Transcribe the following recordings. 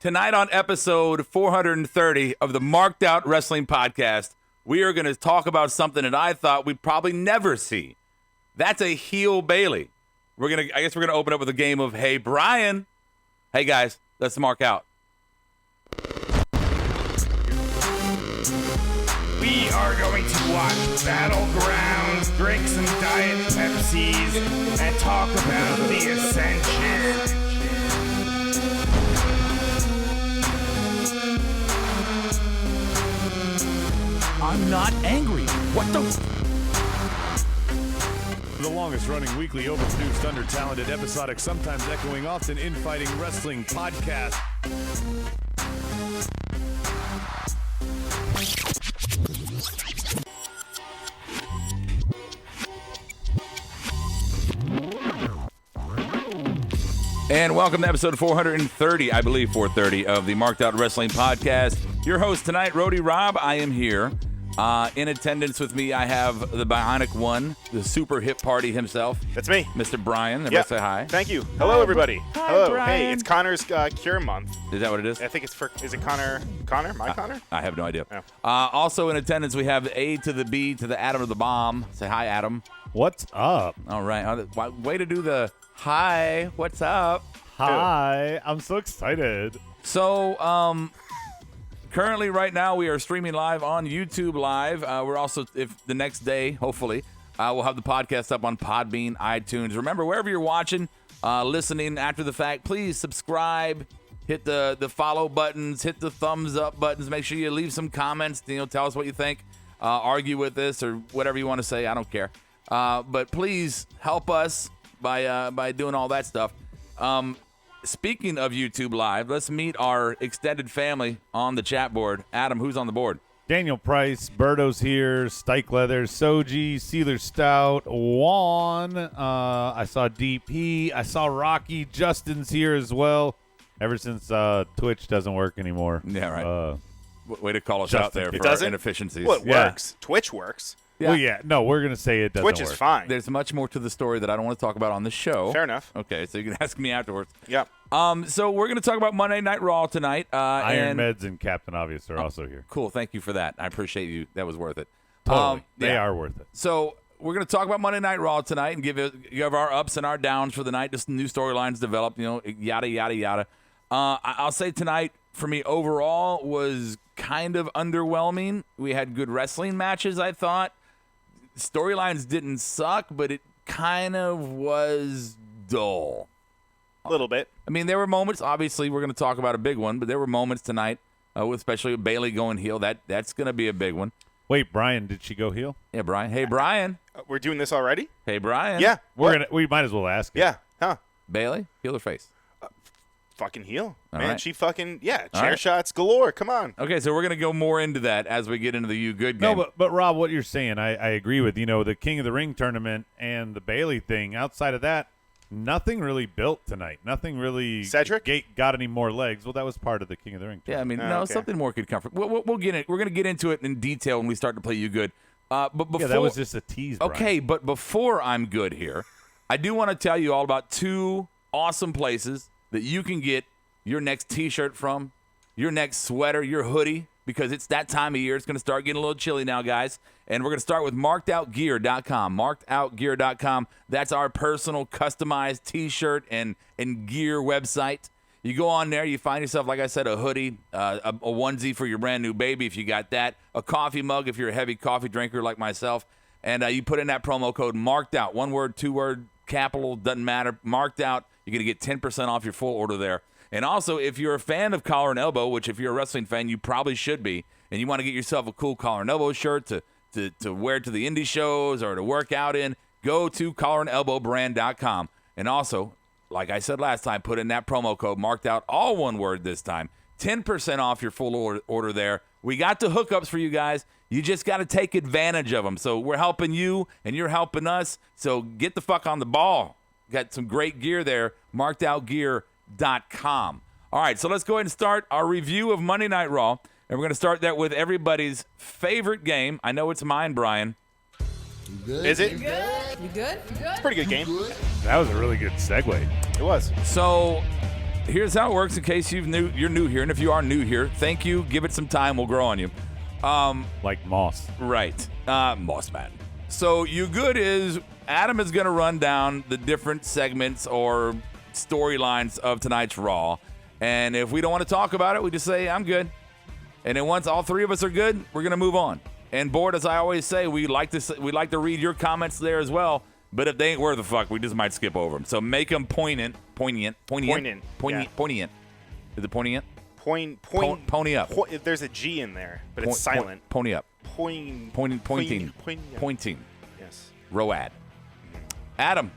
Tonight on episode 430 of the Marked Out Wrestling Podcast, we are going to talk about something that I thought we'd probably never see. That's a heel Bayley. I guess we're going to open up with a game of Hey Brian. Hey guys, let's mark out. We are going to watch Battlegrounds, drink some Diet Pepsis, and talk about the Ascension. I'm not angry. What the? The longest-running weekly overproduced, under-talented, episodic, sometimes echoing, often infighting wrestling podcast. And welcome to episode 430, I believe 430, of the Marked Out Wrestling Podcast. Your host tonight, Rody Rob. I am here. In attendance with me, I have the Bionic One, the super hip party himself. That's me. Mr. Brian. Everybody say hi. Thank you. Hello, everybody. Hi, hello. Brian. Hey, it's Connor's Cure Month. Is that what it is? I think it's is it Connor? Connor? Connor? I have no idea. No. Also in attendance, we have A to the B to the Adam to the Bomb. Say hi, Adam. What's up? All right. Way to do the hi. What's up? Hi. I'm so excited. So, currently, right now, we are streaming live on YouTube Live. We're also, if the next day, hopefully, we'll have the podcast up on Podbean, iTunes. Remember, wherever you're watching, listening after the fact, please subscribe, hit the follow buttons, hit the thumbs up buttons. Make sure you leave some comments. Tell us what you think. Argue with this or whatever you want to say. I don't care. But please help us by doing all that stuff. Speaking of YouTube Live, let's meet our extended family on the chat board. Adam, who's on the board? Daniel Price, Berto's here, Stike Leather, Soji, Sealer Stout, Juan. I saw DP. I saw Rocky. Justin's here as well. Ever since Twitch doesn't work anymore. Yeah, right. Way to call us Justin, out there for it our doesn't? inefficiencies. Well, it Yeah. works. Twitch works. Yeah. Well, yeah. No, we're going to say it doesn't Twitch work. is fine. There's much more to the story that I don't want to talk about on the show. Fair enough. Okay, so you can ask me afterwards. Yep. So we're going to talk about Monday Night Raw tonight. Iron Meds and Captain Obvious are also here. Cool. Thank you for that. I appreciate you. That was worth it. Totally. They yeah. are worth it. So we're going to talk about Monday Night Raw tonight and give our ups and our downs for the night. Just new storylines developed, yada, yada, yada. I'll say tonight, for me, overall, was kind of underwhelming. We had good wrestling matches, I thought. Storylines didn't suck, but it kind of was dull. A little bit. I mean, there were moments. Obviously, we're going to talk about a big one, but there were moments tonight, especially with Bayley going heel. That's going to be a big one. Wait, Brian, did she go heel? Yeah, Brian. Hey, Brian. We're doing this already? Hey, Brian. Yeah. We might as well ask it. Yeah. Huh. Bayley, heel or face? Fucking heel. All Man, right. she fucking, chair right. shots galore. Come on. Okay, so we're going to go more into that as we get into the You Good game. No, but Rob, what you're saying, I agree with. The King of the Ring tournament and the Bayley thing, outside of that, nothing really built tonight. Nothing really Cedric? got any more legs. Well, that was part of the King of the Ring Yeah, I tournament. mean, okay. something more could come from. We'll get it. We're going to get into it in detail when we start to play You Good. But before, Yeah, that was just a tease, Brian. Okay, but before I'm good here, I do want to tell you all about two awesome places that you can get your next T-shirt from, your next sweater, your hoodie, because it's that time of year. It's going to start getting a little chilly now, guys. And we're going to start with markedoutgear.com. Markedoutgear.com. That's our personal customized T-shirt and gear website. You go on there, you find yourself, like I said, a hoodie, a onesie for your brand new baby if you got that, a coffee mug if you're a heavy coffee drinker like myself, and you put in that promo code marked out, one word, two word, capital, doesn't matter, marked out. You're going to get 10% off your full order there. And also, if you're a fan of Collar and Elbow, which if you're a wrestling fan, you probably should be, and you want to get yourself a cool Collar and Elbow shirt to wear to the indie shows or to work out in, go to collarandelbowbrand.com. And also, like I said last time, put in that promo code marked out, all one word this time. 10% off your full order there. We got the hookups for you guys. You just got to take advantage of them. So we're helping you, and you're helping us. So get the fuck on the ball. Got some great gear there, markedoutgear.com. All right, so let's go ahead and start our review of Monday Night Raw. And we're going to start that with everybody's favorite game. I know it's mine, Brian. Is it? You good? It's a pretty good game. That was a really good segue. It was. So here's how it works in case you're new here. And if you are new here, thank you. Give it some time. We'll grow on you. Like Moss. Right. Moss man. So you good is Adam is going to run down the different segments or storylines of tonight's Raw. And if we don't want to talk about it, we just say, I'm good. And then once all three of us are good, we're going to move on. And Board, as I always say, we like to read your comments there as well. But if they ain't worth a fuck, we just might skip over them. So make them poignant. Yeah. Poignant. Is it poignant? Pony up. There's a G in there, but it's silent. Pony up. Pointing. Pointing. Yes. Road. Adam.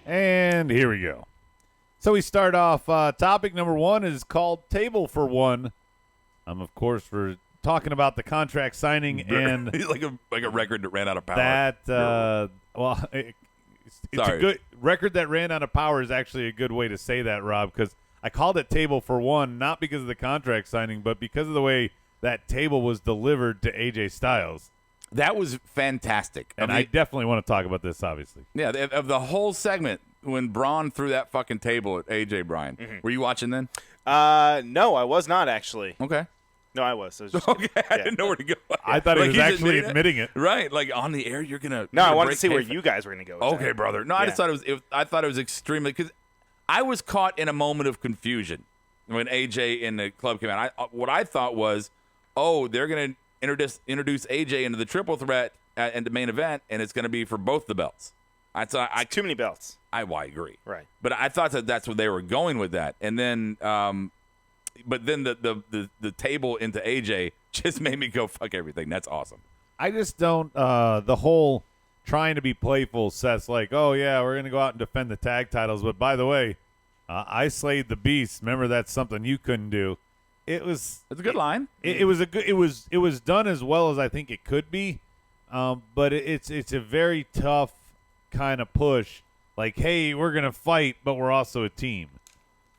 And here we go. So we start off, topic number 1 is called Table for One. Of course, we're talking about the contract signing and like a record that ran out of power. That, it's a good record that ran out of power is actually a good way to say that, Rob, because I called it Table for One, not because of the contract signing, but because of the way that table was delivered to AJ Styles. That was fantastic. And I definitely want to talk about this, obviously. Yeah, of the whole segment, when Braun threw that fucking table at AJ, Brian. Mm-hmm. Were you watching then? No, I was not actually. Okay. No, I was. Just okay, I didn't know where to go. I thought he was actually admitting it. Right, like on the air, you're gonna. No, I wanted to see where you guys were gonna go. With okay, that. brother. No, I just thought I thought it was extremely because I was caught in a moment of confusion when AJ in the club came out. What I thought was, they're gonna introduce AJ into the triple threat and the main event, and it's gonna be for both the belts. It's too many belts. I agree. Right. But I thought that's what they were going with that, and then. But then the table into AJ just made me go fuck everything. That's awesome. I just don't the whole trying to be playful. Seth's like, oh yeah, we're gonna go out and defend the tag titles, but by the way, I slayed the beast. Remember, that's something you couldn't do. It's a good line. It was done as well as I think it could be, but it's a very tough kind of push. Like, hey, we're gonna fight, but we're also a team.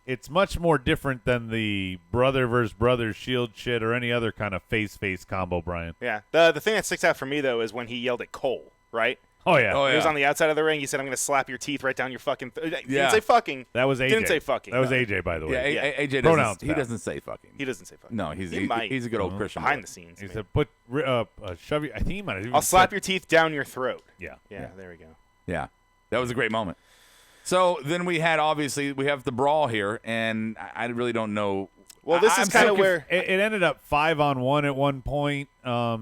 It's much more different than the brother versus brother shield shit or any other kind of face-face combo, Brian. Yeah. The thing that sticks out for me, though, is when he yelled at Cole, right? Oh, yeah. He was on the outside of the ring. He said, I'm going to slap your teeth right down your fucking He Yeah. didn't say fucking. That was AJ. Didn't say fucking. That was AJ, by the way. Yeah, AJ Pronouns doesn't, he doesn't say fucking. He doesn't say fucking. No, he's a good old Christian. Behind boy. the scenes. He maybe. said, put shove you. I think he might have even I'll slap said- your teeth down your throat. Yeah. Yeah, there we go. Yeah, that was a great moment. So then we have the brawl here, and I really don't know. Well, this is kind of where It ended up 5-on-1 at one point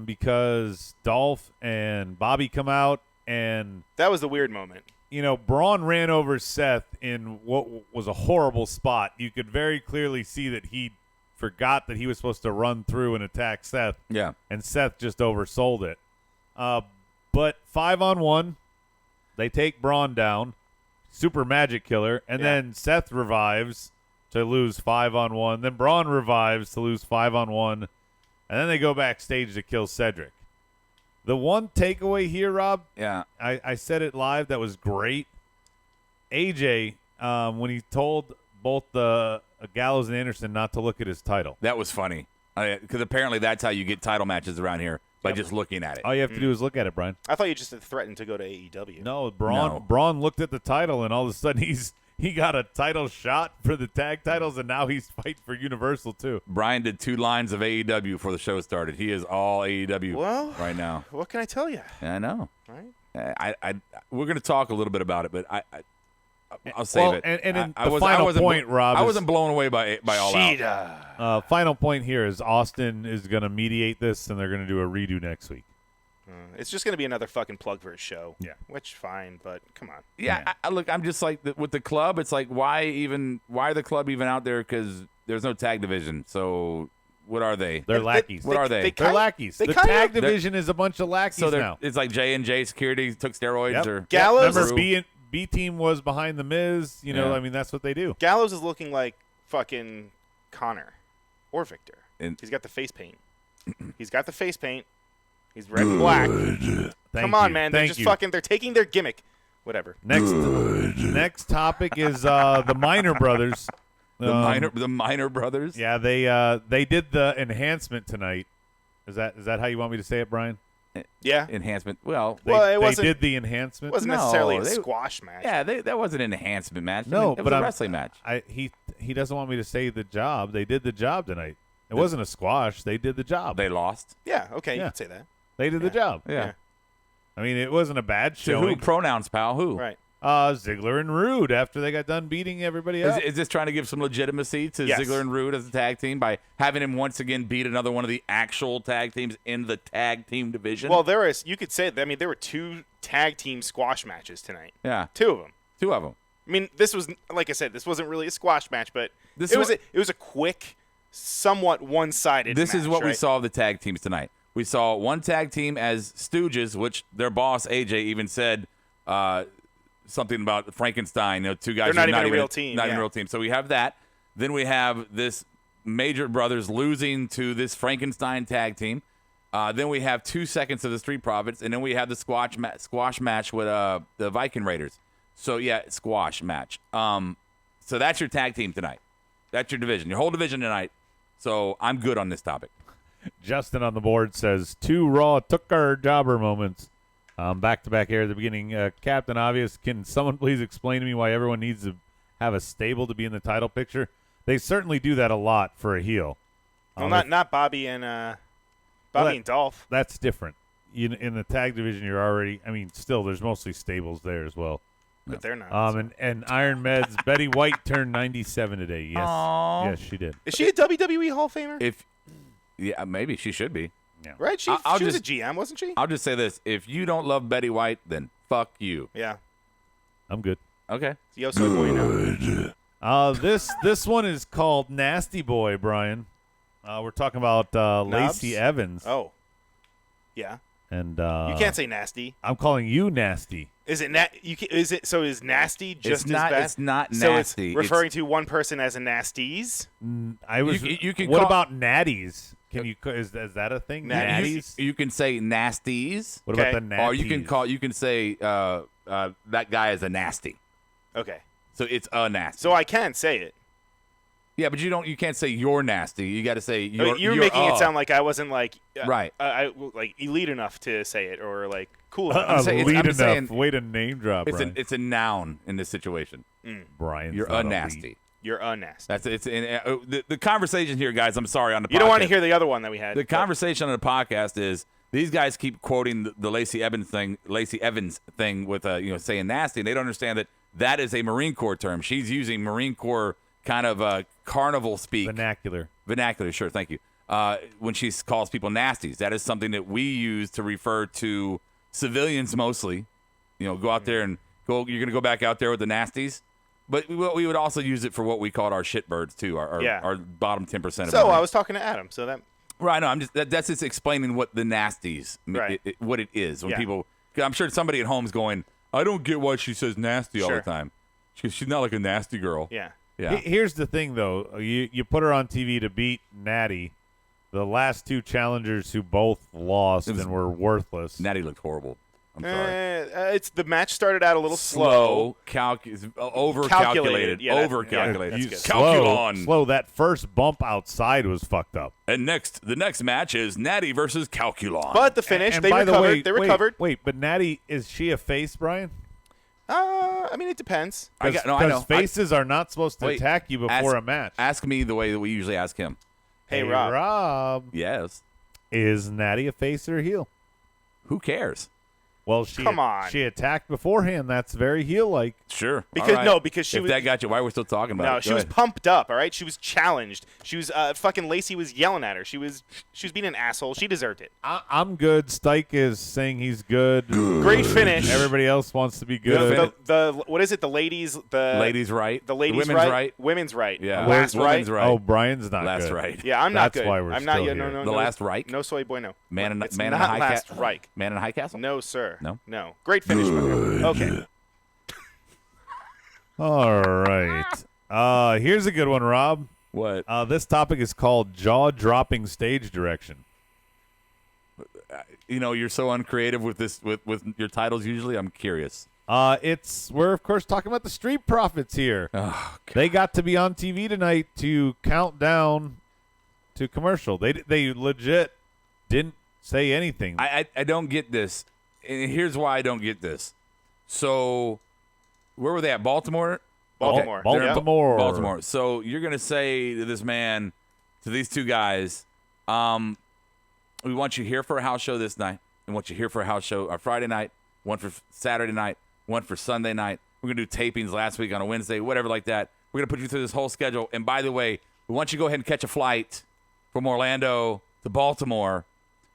because Dolph and Bobby come out, and that was the weird moment. Braun ran over Seth in what was a horrible spot. You could very clearly see that he forgot that he was supposed to run through and attack Seth. Yeah. And Seth just oversold it. But 5-on-1, they take Braun down, super magic killer, and then Seth revives to lose 5-on-1. Then Braun revives to lose 5-on-1, and then they go backstage to kill Cedric. The one takeaway here, Rob, I said it live, that was great. AJ, when he told both the Gallows and Anderson not to look at his title. That was funny. Because apparently that's how you get title matches around here, by just looking at it. All you have to do is look at it, Brian. I thought you just had threatened to go to AEW. No, Braun looked at the title, and all of a sudden he got a title shot for the tag titles, and now he's fighting for Universal too. Brian did 2 lines of AEW before the show started. He is all AEW right now. What can I tell you? I know. Right? We're going to talk a little bit about it, but I'll save it. And in the final point, Rob, I wasn't blown away by All Out. Final point here is Austin is going to mediate this, and they're going to do a redo next week. It's just going to be another fucking plug for his show. Yeah. Which, fine, but come on. Yeah, look, I'm just like, with the club, it's like, why the club even out there? Because there's no tag division. So what are they? They're lackeys. What are they? They're lackeys. The tag division is a bunch of lackeys so now. It's like J&J Security took steroids. Yep. Or Gallows. Remember, B Team was behind the Miz. I mean, that's what they do. Gallows is looking like fucking Connor or Victor. He's got the face paint. He's got the face paint. He's red and black. Come on, man. They're they're taking their gimmick. Whatever. Next topic is the Minor Brothers. The Minor Brothers? Yeah, they did the enhancement tonight. Is that how you want me to say it, Brian? enhancement. Well, they did the enhancement. It wasn't necessarily a squash match. Yeah, that wasn't an enhancement match. No, it was a wrestling match. He doesn't want me to say the job. They did the job tonight. It wasn't a squash. They did the job. They lost. Yeah, okay, you can say that. They did the job. Yeah. I mean, it wasn't a bad So showing. who pronouns, pal? Who? Right. Ziggler and Rude after they got done beating everybody else. Is this trying to give some legitimacy to Yes. Ziggler and Rude as a tag team by having him once again beat another one of the actual tag teams in the tag team division? Well, you could say, I mean, there were 2 tag team squash matches tonight. Yeah. 2 of them. 2 of them. I mean, this was, like I said, this wasn't really a squash match, but This it was a quick, somewhat one-sided This match, is what we right? saw of the tag teams tonight. We saw one tag team as Stooges, which their boss, AJ, even said something about Frankenstein. 2 guys They're not who are even a real team, Not even yeah. a real team. So we have that. Then we have this Major Brothers losing to this Frankenstein tag team. Then we have 2 seconds of the Street Profits, and then we have the squash match with the Viking Raiders. So, yeah, squash match. So that's your tag team tonight. That's your division, your whole division tonight. So I'm good on this topic. Justin on the board says 2 Raw Tucker jobber moments. Back-to-back here at the beginning. Captain Obvious, can someone please explain to me why everyone needs to have a stable to be in the title picture? They certainly do that a lot for a heel. Well, not Bobby and Dolph. That's different. In the tag division, you're already. I mean, still, there's mostly stables there as well. But they're not. And Iron Meds, Betty White turned 97 today. Yes, Aww. yes, she did. Is she a WWE Hall of Famer? Yeah, maybe she should be. Right? She was a GM, wasn't she? I'll just say this: if you don't love Betty White, then fuck you. Yeah. I'm good. Okay. Yo soy bueno. This one is called Nasty Boy, Brian. We're talking about Lacey Evans. Oh. Yeah. And you can't say nasty. I'm calling you nasty. Is it is nasty just It's not. as bad? It's not So nasty. it's referring to one person as a nasties? You can What call- about natties? Can you? Is that a thing? Natties. You can say nasties. What about Okay. the natties? Or you can say that guy is a nasty. Okay. So it's a nasty. So I can say it. Yeah, but you can't say you're nasty. You got to say you're. You're making it sound like I wasn't like Right. I like elite enough to say it or like cool enough. saying- Elite I'm enough. saying- Way to name drop, Brian. It's a noun in this situation. Brian. You're a nasty. You're a nasty. That's it's the conversation here, guys. I'm sorry on the. You don't want to hear the other one that we had. The conversation on the podcast is these guys keep quoting the Lacey Evans thing with saying nasty, and they don't understand that is a Marine Corps term. She's using Marine Corps kind of carnival speak. Vernacular. Sure, thank you. When she calls people nasties, that is something that we use to refer to civilians mostly. Go out there and go. You're going to go back out there with the nasties. But we would also use it for what we called our shitbirds too, our bottom 10% of. So I was talking to Adam. So that. Right, no, I'm just that's just explaining what the nasties, Right. what it is. When Yeah. people, 'cause I'm sure somebody at home's going, I don't get why she says nasty all the Sure. time. She's not like a nasty girl. Yeah. Yeah. Here's the thing, though. You put her on TV to beat Natty. The last 2 challengers who both lost and were worthless. Natty looked horrible. I'm sorry. It's the match started out a little slow. Over-calculated. Yeah, that's Over-calculated. good. Calculon. Slow. That first bump outside was fucked up. And the next match is Natty versus Calculon. But the finish, And they by the recovered. way, They recovered. Wait, but Natty, is she a face, Brian? I mean, it depends. I know. Because faces are not supposed to Wait, attack you before a match. Ask me the way that we usually ask him. Hey, Rob. Rob, Yes. is Natty a face or a heel? Who cares? Well, Come on. She attacked beforehand. That's very heel-like. Sure. Because All right. no, because she if was that got you, why we're still talking about no, it? she Go was ahead. pumped up. All right, she was challenged. She was fucking Lacey was yelling at her. She was being an asshole. She deserved it. I'm good. Stike is saying he's good. Great finish. Everybody else wants to be good. The what is it? The ladies. The Ladies right. The ladies Women's right. Women's right. Yeah. Last Women's right. right. Oh, Brian's not Last good. right. Yeah, I'm not That's good. why we're I'm not. still Yeah, here. no. The last Reich? No soy bueno. Man in It's Man in not High last Castle. Reich. Man in High Castle. No, sir. No? Great finish. Okay. All right. Here's a good one, Rob. What? This topic is called jaw-dropping stage direction. You're so uncreative with this with your titles. Usually, I'm curious. We're of course talking about the Street Profits here. Oh, God. They got to be on TV tonight to count down to commercial. They legit didn't say anything. I don't get this. And here's why I don't get this. So, where were they at? Baltimore? Baltimore. Okay. Baltimore. Baltimore. So, you're going to say to this man, to these two guys, we want you here for a house show this night. We want you here for a house show on Friday night, one for Saturday night, one for Sunday night. We're going to do tapings last week on a Wednesday, whatever like that. We're going to put you through this whole schedule. And by the way, we want you to go ahead and catch a flight from Orlando to Baltimore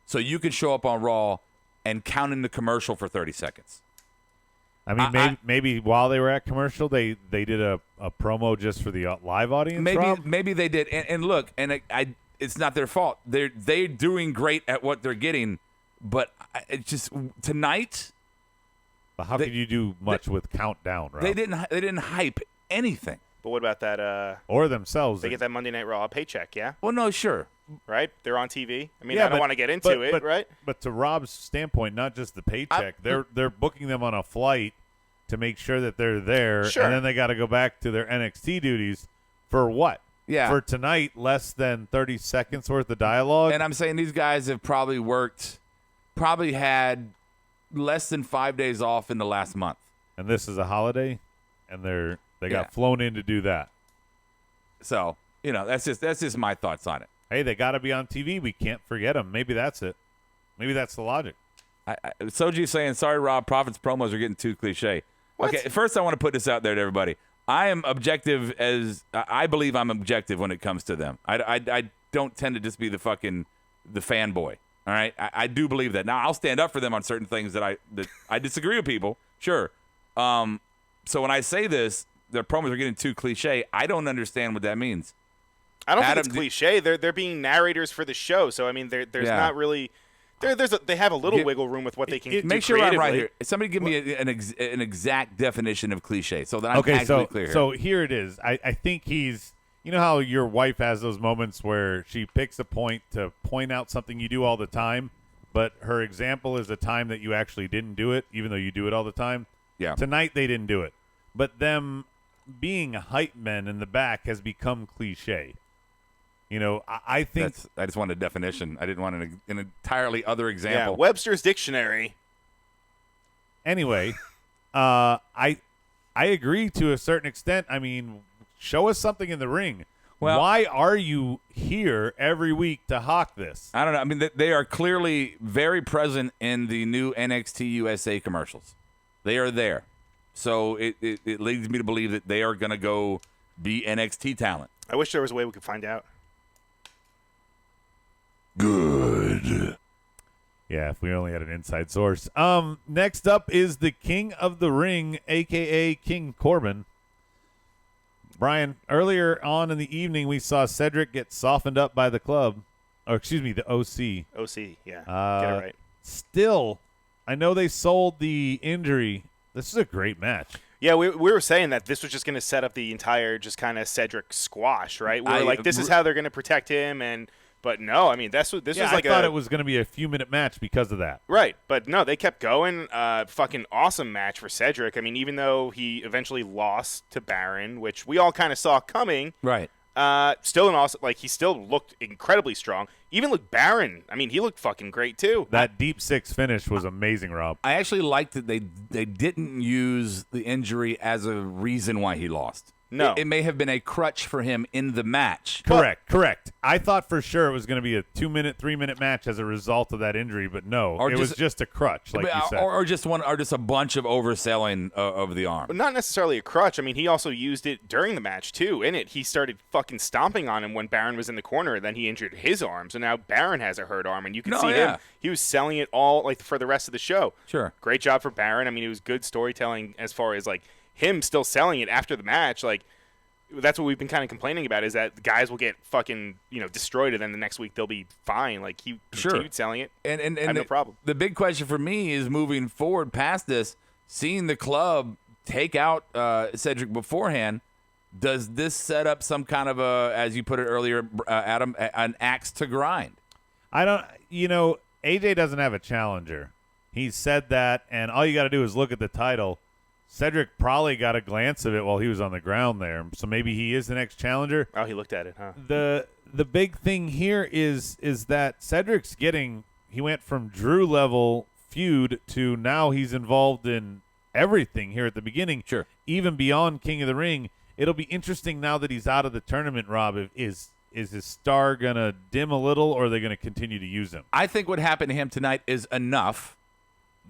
so you can show up on Raw and count in the commercial for 30 seconds. I mean, maybe while they were at commercial, they did a promo just for the live audience. Maybe they did. And look, and it's not their fault. They're doing great at what they're getting, but it's just tonight. But how could you do much with countdown? Rob? They didn't hype anything. But what about that? Or themselves? They get that Monday Night Raw paycheck, yeah. Well, no, sure. Right? They're on TV. I mean, yeah, I don't want to get into it, right? But to Rob's standpoint, not just the paycheck, they're booking them on a flight to make sure that they're there, sure. And then they got to go back to their NXT duties for what? Yeah. For tonight, less than 30 seconds worth of dialogue. And I'm saying these guys have probably had less than 5 days off in the last month. And this is a holiday, and they got flown in to do that. So, that's just my thoughts on it. Hey, they got to be on TV. We can't forget them. Maybe that's it. Maybe that's the logic. Soji's saying, sorry, Rob, Prophet's promos are getting too cliche. What? Okay, first I want to put this out there to everybody. I am objective I believe I'm objective when it comes to them. I don't tend to just be the fanboy. All right, I do believe that. Now I'll stand up for them on certain things that I disagree with people. Sure. So when I say this, their promos are getting too cliche. I don't understand what that means. I don't think it's cliche. They're being narrators for the show, so I mean, there's not really. They have a little wiggle room with what they can do. Make sure I'm right here. Somebody give me an exact definition of cliche so that I'm actually clear. So here it is. I think he's. You know how your wife has those moments where she picks a point to point out something you do all the time, but her example is a time that you actually didn't do it, even though you do it all the time? Yeah. Tonight they didn't do it. But them being hype men in the back has become cliche. I think... I just wanted a definition. I didn't want an entirely other example. Yeah, Webster's Dictionary. Anyway, I agree to a certain extent. I mean... Show us something in the ring. Well, why are you here every week to hawk this? I don't know. I mean, they are clearly very present in the new NXT USA commercials. They are there. So it leads me to believe that they are going to go be NXT talent. I wish there was a way we could find out. Good. Yeah, if we only had an inside source. Next up is the King of the Ring, a.k.a. King Corbin. Brian, earlier on in the evening, we saw Cedric get softened up by the club. Or, excuse me, the OC. OC, yeah. Get it right. Still, I know they sold the injury. This is a great match. Yeah, we were saying that this was just going to set up the entire just kind of Cedric squash, right? We were like, this is how they're going to protect him, but no, I mean, this was like I thought it was going to be a few-minute match because of that. Right, but no, they kept going. Fucking awesome match for Cedric. I mean, even though he eventually lost to Baron, which we all kind of saw coming. Right. Still an awesome, he still looked incredibly strong. Even looked Baron. I mean, he looked fucking great too. That deep six finish was amazing, Rob. I actually liked that they didn't use the injury as a reason why he lost. No. It may have been a crutch for him in the match. Correct. I thought for sure it was going to be a 2-minute, 3-minute match as a result of that injury, but no, it was just a crutch, like you said. Or just a bunch of overselling of the arm. But not necessarily a crutch. I mean, he also used it during the match, too. In it, he started fucking stomping on him when Baron was in the corner, and then he injured his arm. So now Baron has a hurt arm, and you can see him. He was selling it all for the rest of the show. Sure. Great job for Baron. I mean, it was good storytelling as far as, him still selling it after the match. That's what we've been kind of complaining about, is that the guys will get fucking, destroyed, and then the next week they'll be fine. He continued selling it. And no problem. The big question for me is moving forward past this, seeing the club take out Cedric beforehand, does this set up some kind of as you put it earlier, Adam, an axe to grind? I don't, AJ doesn't have a challenger. He said that, and all you got to do is look at the title. Cedric probably got a glance of it while he was on the ground there, so maybe he is the next challenger. Oh, he looked at it, huh? The big thing here is that Cedric's getting he went from Drew level feud to now he's involved in everything here at the beginning. Sure. Even beyond King of the Ring. It'll be interesting now that he's out of the tournament, Rob. Is his star going to dim a little, or are they going to continue to use him? I think what happened to him tonight is enough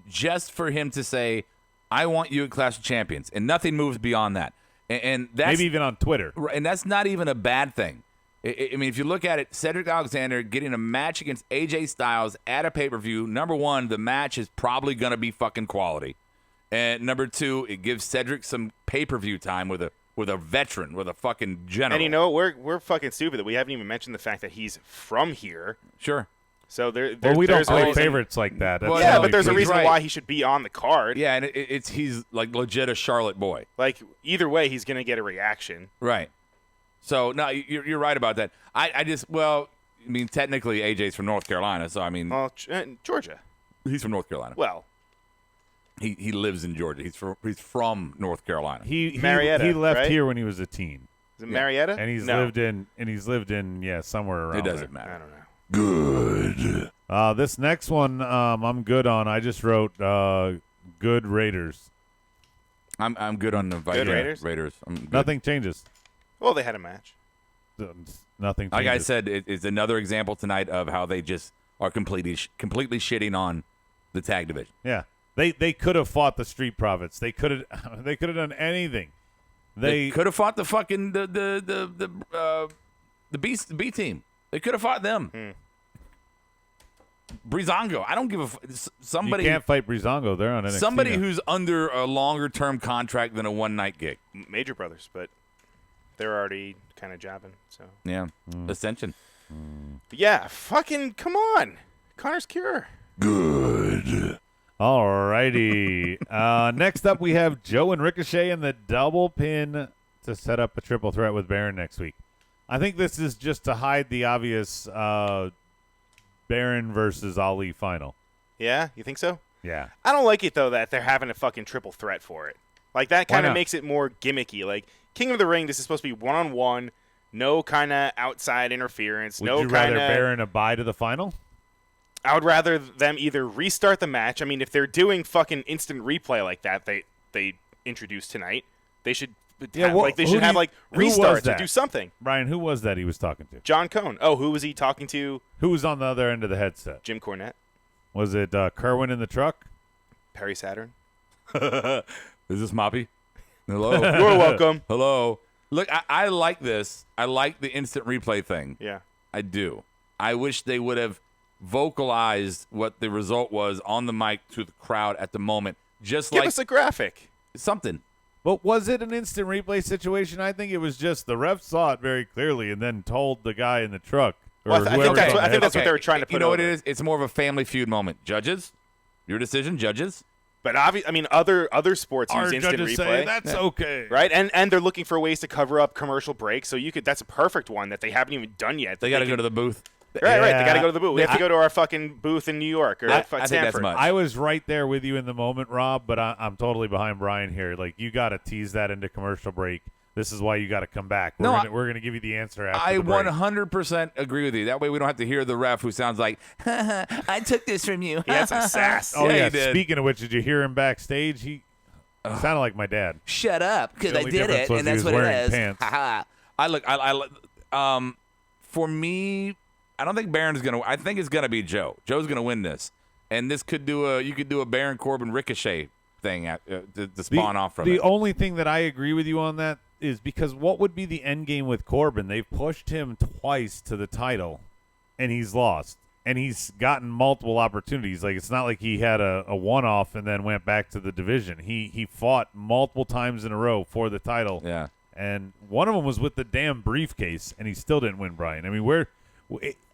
just for him to say, I want you at Clash of Champions, and nothing moves beyond that. And that's, maybe even on Twitter. And that's not even a bad thing. I mean, if you look at it, Cedric Alexander getting a match against AJ Styles at a pay-per-view, number one, the match is probably going to be fucking quality. And number two, it gives Cedric some pay-per-view time with a veteran, with a fucking general. And you know, we're fucking stupid that we haven't even mentioned the fact that he's from here. Sure. So we don't play reason, favorites like that. That's yeah, but there's a he's reason right. why he should be on the card. Yeah, and he's like legit a Charlotte boy. Like either way, he's gonna get a reaction. Right. So no, you're right about that. I mean, technically AJ's from North Carolina, so I mean, Georgia. He's from North Carolina. Well, he lives in Georgia. He's from North Carolina. Marietta, he left right? here when he was a teen. Is it Marietta? And he's lived in somewhere around. It doesn't there. matter. I don't know. Good. This next one I'm good on. I just wrote good Raiders. I'm good on the Good Raiders? Raiders. I'm good. Nothing changes. Well, they had a match. Nothing changes. Like I said, it's another example tonight of how they just are completely shitting on the tag division. Yeah. They could have fought the Street Profits. They could have done anything. They could have fought the fucking the B team. They could have fought them. Breezango. I don't give a somebody. You can't fight Breezango. They're on NXT. Somebody now. who's under a longer term contract than a one night gig. Major Brothers, but they're already kind of jabbing. So Yeah. Ascension. But yeah, fucking come on, Connor's Cure. Good. Alrighty. Next up, we have Joe and Ricochet in the double pin to set up a triple threat with Baron next week. I think this is just to hide the obvious Baron versus Ali final. Yeah, you think so? Yeah. I don't like it though that they're having a fucking triple threat for it. Like that Why kind of not? makes it more gimmicky. Like King of the Ring, this is supposed to be one-on-one, no kind of outside interference. Would no you rather kinda, Baron abide to the final? I would rather them either restart the match. I mean, if they're doing fucking instant replay like that, they introduced tonight, they should have, like they should have like who was restarts or that? do something. Brian, who was that he was talking to? John Cone. Oh, who was he talking to? Who was on the other end of the headset? Jim Cornette, Was it Kerwin in the truck? Perry Saturn. Is this Moppy? Hello. You're welcome. Hello. Look, I like this. I like the instant replay thing. Yeah. I do. I wish they would have vocalized what the result was on the mic to the crowd at the moment. Just Give like us a graphic. something. But was it an instant replay situation? I think it was just the ref saw it very clearly and then told the guy in the truck. Or Well, I think whoever's that's on what- the I think that's what headset. they were trying to put You know what over. it is? It's more of a family feud moment. Judges, your decision, judges. But I mean, other sports Our use instant judges replay. say that's okay. Right, and they're looking for ways to cover up commercial breaks. So that's a perfect one that they haven't even done yet. They got to go to the booth. Right. They Yeah. got to go to the booth. We have to go to our fucking booth in New York or I at think that's Stanford. much. I was right there with you in the moment, Rob, but I'm totally behind Brian here. Like, you got to tease that into commercial break. This is why you got to come back. We're gonna give you the answer after I the break. 100% agree with you. That way we don't have to hear the ref who sounds like, I took this from you. He had some sass. Oh, yeah. he did. Speaking of which, did you hear him backstage? He sounded like my dad. Shut up, because The I only did difference it, was and he that's was what it wearing is. pants. For me, I don't think Baron's gonna. I think it's gonna be Joe. Joe's gonna win this, and this could you could do a Baron Corbin Ricochet thing to spawn off from the it. only thing that I agree with you on that is because what would be the end game with Corbin? They've pushed him twice to the title, and he's lost. And he's gotten multiple opportunities. Like, it's not like he had a one-off and then went back to the division. He fought multiple times in a row for the title. Yeah. And one of them was with the damn briefcase, and he still didn't win, Brian. I mean,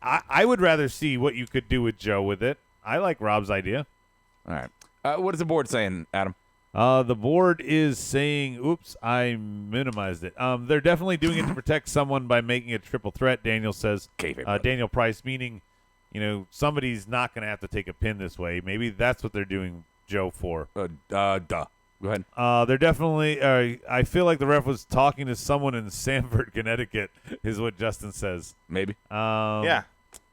I would rather see what you could do with Joe with it. I like Rob's idea. All right. What is the board saying, Adam? The board is saying, oops, I minimized it. They're definitely doing it to protect someone by making a triple threat, Daniel says. Kayfabe, brother. Daniel Price, meaning, somebody's not going to have to take a pin this way. Maybe that's what they're doing Joe for. Duh. Go ahead. They're definitely, I feel like the ref was talking to someone in Sanford, Connecticut, is what Justin says. Maybe. Yeah.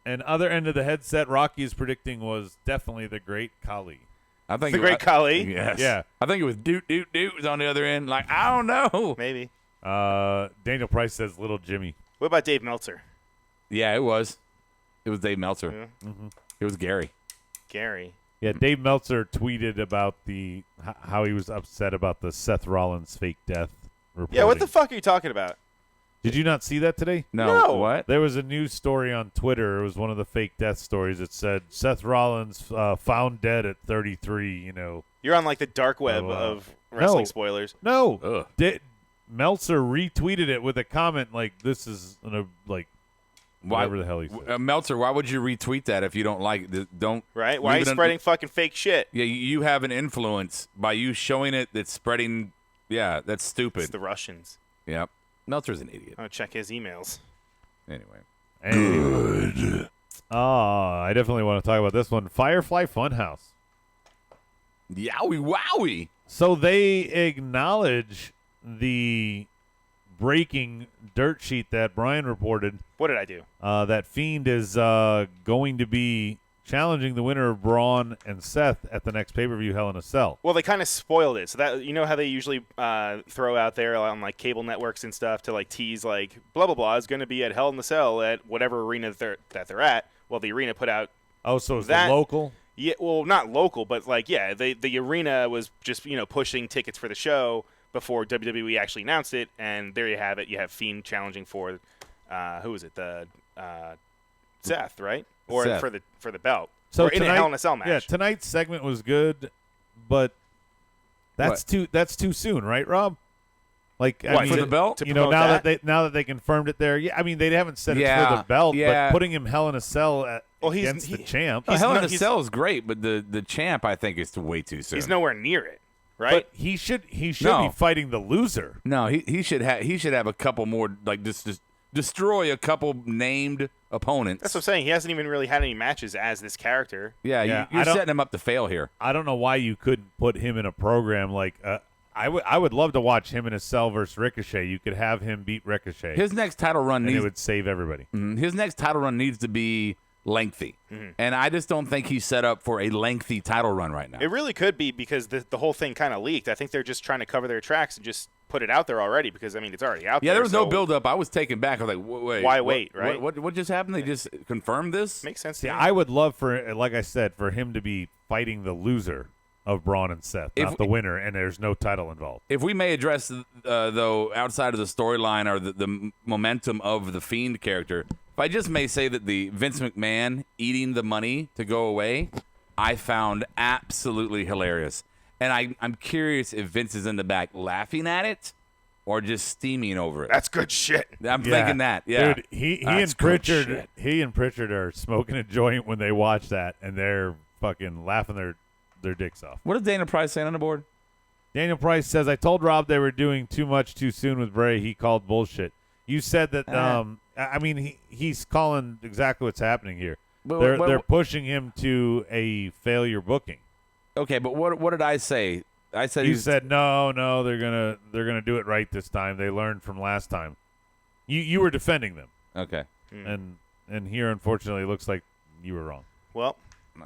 And other end of the headset, Rocky is predicting was definitely the Great Khali. I think The Great Khali? Yes. Yeah. I think it was Doot was on the other end. Like, I don't know. Maybe. Daniel Price says Little Jimmy. What about Dave Meltzer? Yeah, it was. It was Dave Meltzer. Yeah. Mm-hmm. It was Gary. Gary. Yeah, Dave Meltzer tweeted about how he was upset about the Seth Rollins fake death reporting. Yeah, what the fuck are you talking about? Did you not see that today? No. No. What? There was a news story on Twitter. It was one of the fake death stories. It said Seth Rollins found dead at 33. You know. You're on like the dark web of wrestling spoilers. No. Ugh. Meltzer retweeted it with a comment like, "This is whatever the hell he said." Meltzer, why would you retweet that if you don't like it? Don't. Right? Why are you spreading fucking fake shit? Yeah, you have an influence by you showing it. That's spreading. Yeah, that's stupid. It's the Russians. Yep. Meltzer's an idiot. I'm going to check his emails. Anyway. Good. I definitely want to talk about this one. Firefly Funhouse. Yowie wowie. So they acknowledge the breaking dirt sheet that Brian reported. What did I do? That Fiend is going to be challenging the winner of Braun and Seth at the next pay-per-view Hell in a Cell. Well, they kind of spoiled it. So that, you know how they usually throw out there on like cable networks and stuff to like tease like blah blah blah is going to be at Hell in the Cell at whatever arena that they're at. Well, the arena put out. Oh, so it's that, the local? Yeah, well, not local, but like the arena was just pushing tickets for the show before WWE actually announced it, and there you have it. You have Fiend challenging for who is it? The Seth, right? Or Seth. for the belt. So or in a Hell in a Cell match. Yeah, tonight's segment was good, but that's too soon, right, Rob? Like, I mean, for the belt? To now promote that they confirmed it there. Yeah, I mean they haven't said it's Yeah, for the belt, yeah. but putting him Hell in a Cell he's against the champ. Hell in a he's- Cell is great, but the champ I think is way too soon. He's nowhere near it, right? But he should No. be fighting the loser. No, he should have a couple more, like just destroy a couple named opponents. That's what I'm saying. He hasn't even really had any matches as this character. Yeah, Yeah, you're I don't- setting him up to fail here. I don't know why you couldn't put him in a program like I would love to watch him in a Cell versus Ricochet. You could have him beat Ricochet. His next title run and it needs would save everybody. his next title run needs to be lengthy, and I just don't think he's set up for a lengthy title run right now. It really could be because the whole thing kind of leaked. I think they're just trying to cover their tracks and just put it out there already because, I mean, it's already out there. Yeah, there was no so build-up. I was taken back. I was like, wait. Why wait, right? What just happened? They just confirmed this? Makes sense See, to me. I would love for, like I said, for him to be fighting the loser of Braun and Seth, not the winner, and there's no title involved. If we may address, though, outside of the storyline or the momentum of the Fiend character, if I just may say that the Vince McMahon eating the money to go away, I found absolutely hilarious. And I'm curious if Vince is in the back laughing at it or just steaming over it. That's good shit. I'm thinking that, yeah. Dude, he That's and good Pritchard, shit. he and Pritchard are smoking a joint when they watch that, and they're fucking laughing their dicks off. What is Dana Price saying on the board? Daniel Price says, "I told Rob they were doing too much too soon with Bray. He called bullshit." You said that. I mean, he's calling exactly what's happening here. But They're pushing him to a failure booking. Okay, but what did I say? I said You said no, they're gonna do it right this time. They learned from last time. You were defending them, Okay. and here unfortunately it looks like you were wrong. Well, No,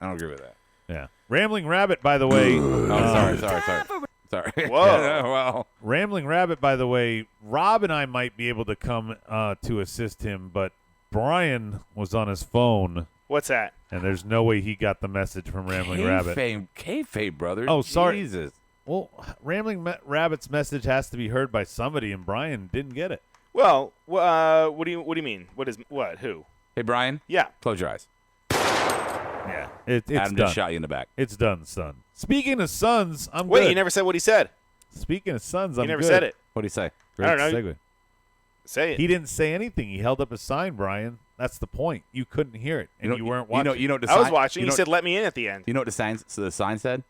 I don't agree with that. Yeah, Rambling Rabbit, by the way. Oh, sorry. Whoa. Well, Rambling Rabbit, by the way. Rob and I might be able to come to assist him, but Brian was on his phone, what's that? and there's no way he got the message from Rambling Rabbit. Kayfabe, brother. Oh, sorry. Jesus. Well, Rambling Rabbit's message has to be heard by somebody, and Brian didn't get it. Well, what do you mean? Who? Hey, Brian, Yeah. close your eyes. Yeah, it's Adam done. just shot you in the back. It's done, son. Speaking of sons, I'm Wait, good. you never said what he said. Speaking of sons, I'm You never good. said it. What do you say? Great I don't know. segue. Say it. He didn't say anything. He held up a sign, Brian. That's the point. You couldn't hear it, and you weren't watching. You know what the I was sign- watching. You He know, said, "Let me in" at the end. You know what the sign said?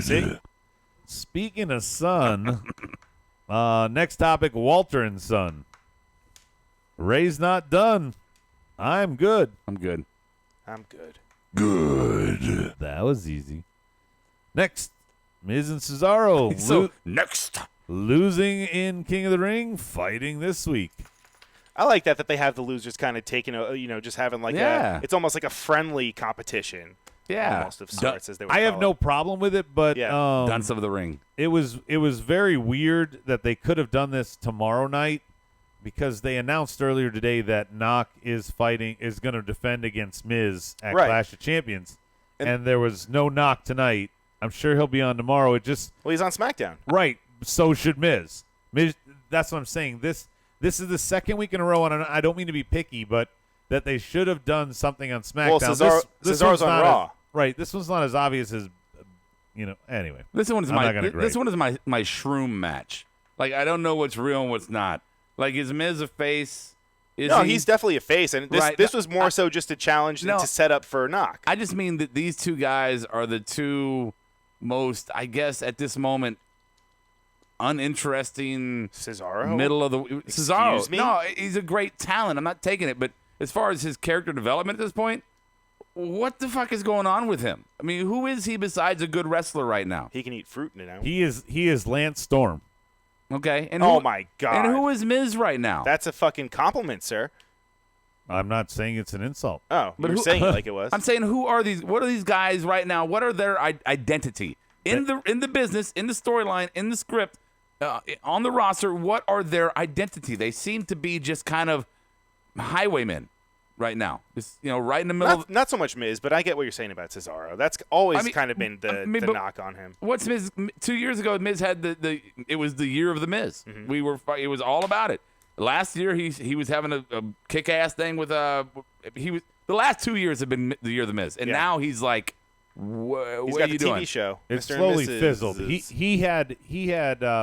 See? Speaking of son, next topic: Walter and Son. Ray's not done. I'm good. I'm good. I'm good. That was easy. Next, Miz and Cesaro So next, losing in King of the Ring, fighting this week. I like that they have the losers kind of taking just having like it's almost like a friendly competition. Yeah, almost of sorts, as they would I have call no it. problem with it, but Dunce of the ring. It was very weird that they could have done this tomorrow night because they announced earlier today that Knock is going to defend against Miz at Clash of Champions, and there was no Knock tonight. I'm sure he'll be on tomorrow. He's on SmackDown. Right. So should Miz. That's what I'm saying. This is the second week in a row, and I don't mean to be picky, but that they should have done something on SmackDown. Well, Cesaro's on Raw. Right. This one's not as obvious as, anyway. This one is my shroom match. Like, I don't know what's real and what's not. Like, is Miz a face? He's definitely a face, and this was more so just a challenge to set up for a Knock. I just mean that these two guys are the two most, I guess, at this moment, uninteresting. Cesaro? Middle of the Cesaro. Excuse me? No, he's a great talent. I'm not taking it, but as far as his character development at this point, what the fuck is going on with him? I mean, who is he besides a good wrestler right now? He can eat fruit now. He is Lance Storm. Okay. And my God. And who is Miz right now? That's a fucking compliment, sir. I'm not saying it's an insult. Oh, but you're saying it like it was. I'm saying who are these? What are these guys right now? What are their identity in the business, in the storyline, in the script, on the roster? What are their identity? They seem to be just kind of highwaymen right now. Just, right in the middle. Not so much Miz, but I get what you're saying about Cesaro. That's always kind of been the knock on him. What's Miz? 2 years ago, Miz had it was the year of the Miz. Mm-hmm. It was all about it. Last year, he was having a kick-ass thing with the last 2 years have been the year of the Miz, and now he's like, what got are you the doing? TV show. It slowly fizzled. He had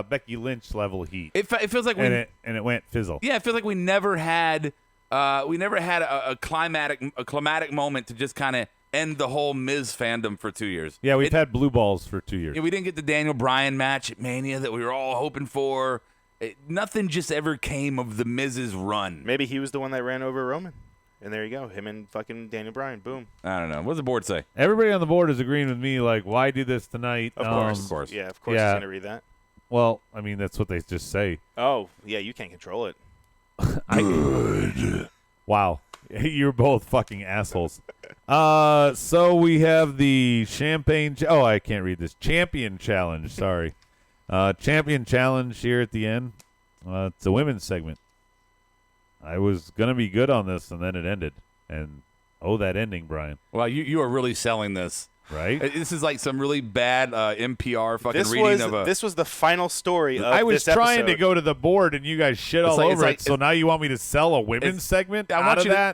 Becky Lynch level heat. It feels like it went fizzle. Yeah, it feels like we never had a climatic moment to just kind of end the whole Miz fandom for 2 years. Yeah, we've had blue balls for 2 years. Yeah, we didn't get the Daniel Bryan match at Mania that we were all hoping for. Nothing just ever came of the Miz's run. Maybe he was the one that ran over Roman. And there you go. Him and fucking Daniel Bryan. Boom. I don't know. What does the board say? Everybody on the board is agreeing with me, like, why do this tonight? Of course. Yeah, of course he's going to read that. Well, I mean, that's what they just say. Oh, yeah, you can't control it. Good. Wow. You're both fucking assholes. So we have the champagne. I can't read this. Champion Challenge. Sorry. Champion Challenge here at the end. It's a women's segment. I was going to be good on this, and then it ended. And, that ending, Brian. Well, you are really selling this. Right? This is like some really bad NPR fucking reading of a... This was the final story of I was this trying episode. to go to the board, and you guys shit all over it, so now you want me to sell a women's segment I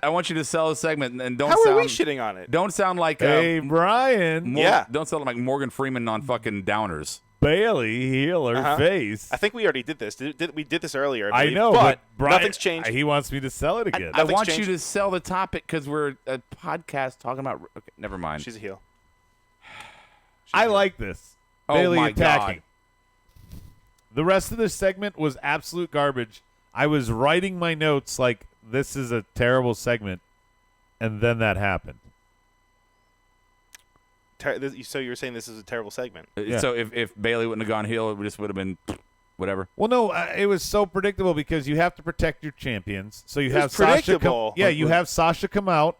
want you to sell a segment, and don't How sound... are we shitting on it? Don't sound like... Hey, Brian. Don't sound like Morgan Freeman on fucking Downers. Bayley, heel or face. I think we already did this. We did this earlier. I know, but Brian, nothing's changed. He wants me to sell it again. I want you to sell the topic because we're a podcast talking about... Okay, never mind. She's a heel. I like this. Oh, Bayley my attacking. God. The rest of this segment was absolute garbage. I was writing my notes like, this is a terrible segment, and then that happened. So you're saying this is a terrible segment? Yeah. So if Bayley wouldn't have gone heel, it just would have been whatever. Well, no, it was so predictable because you have to protect your champions. So you have Sasha have Sasha come out.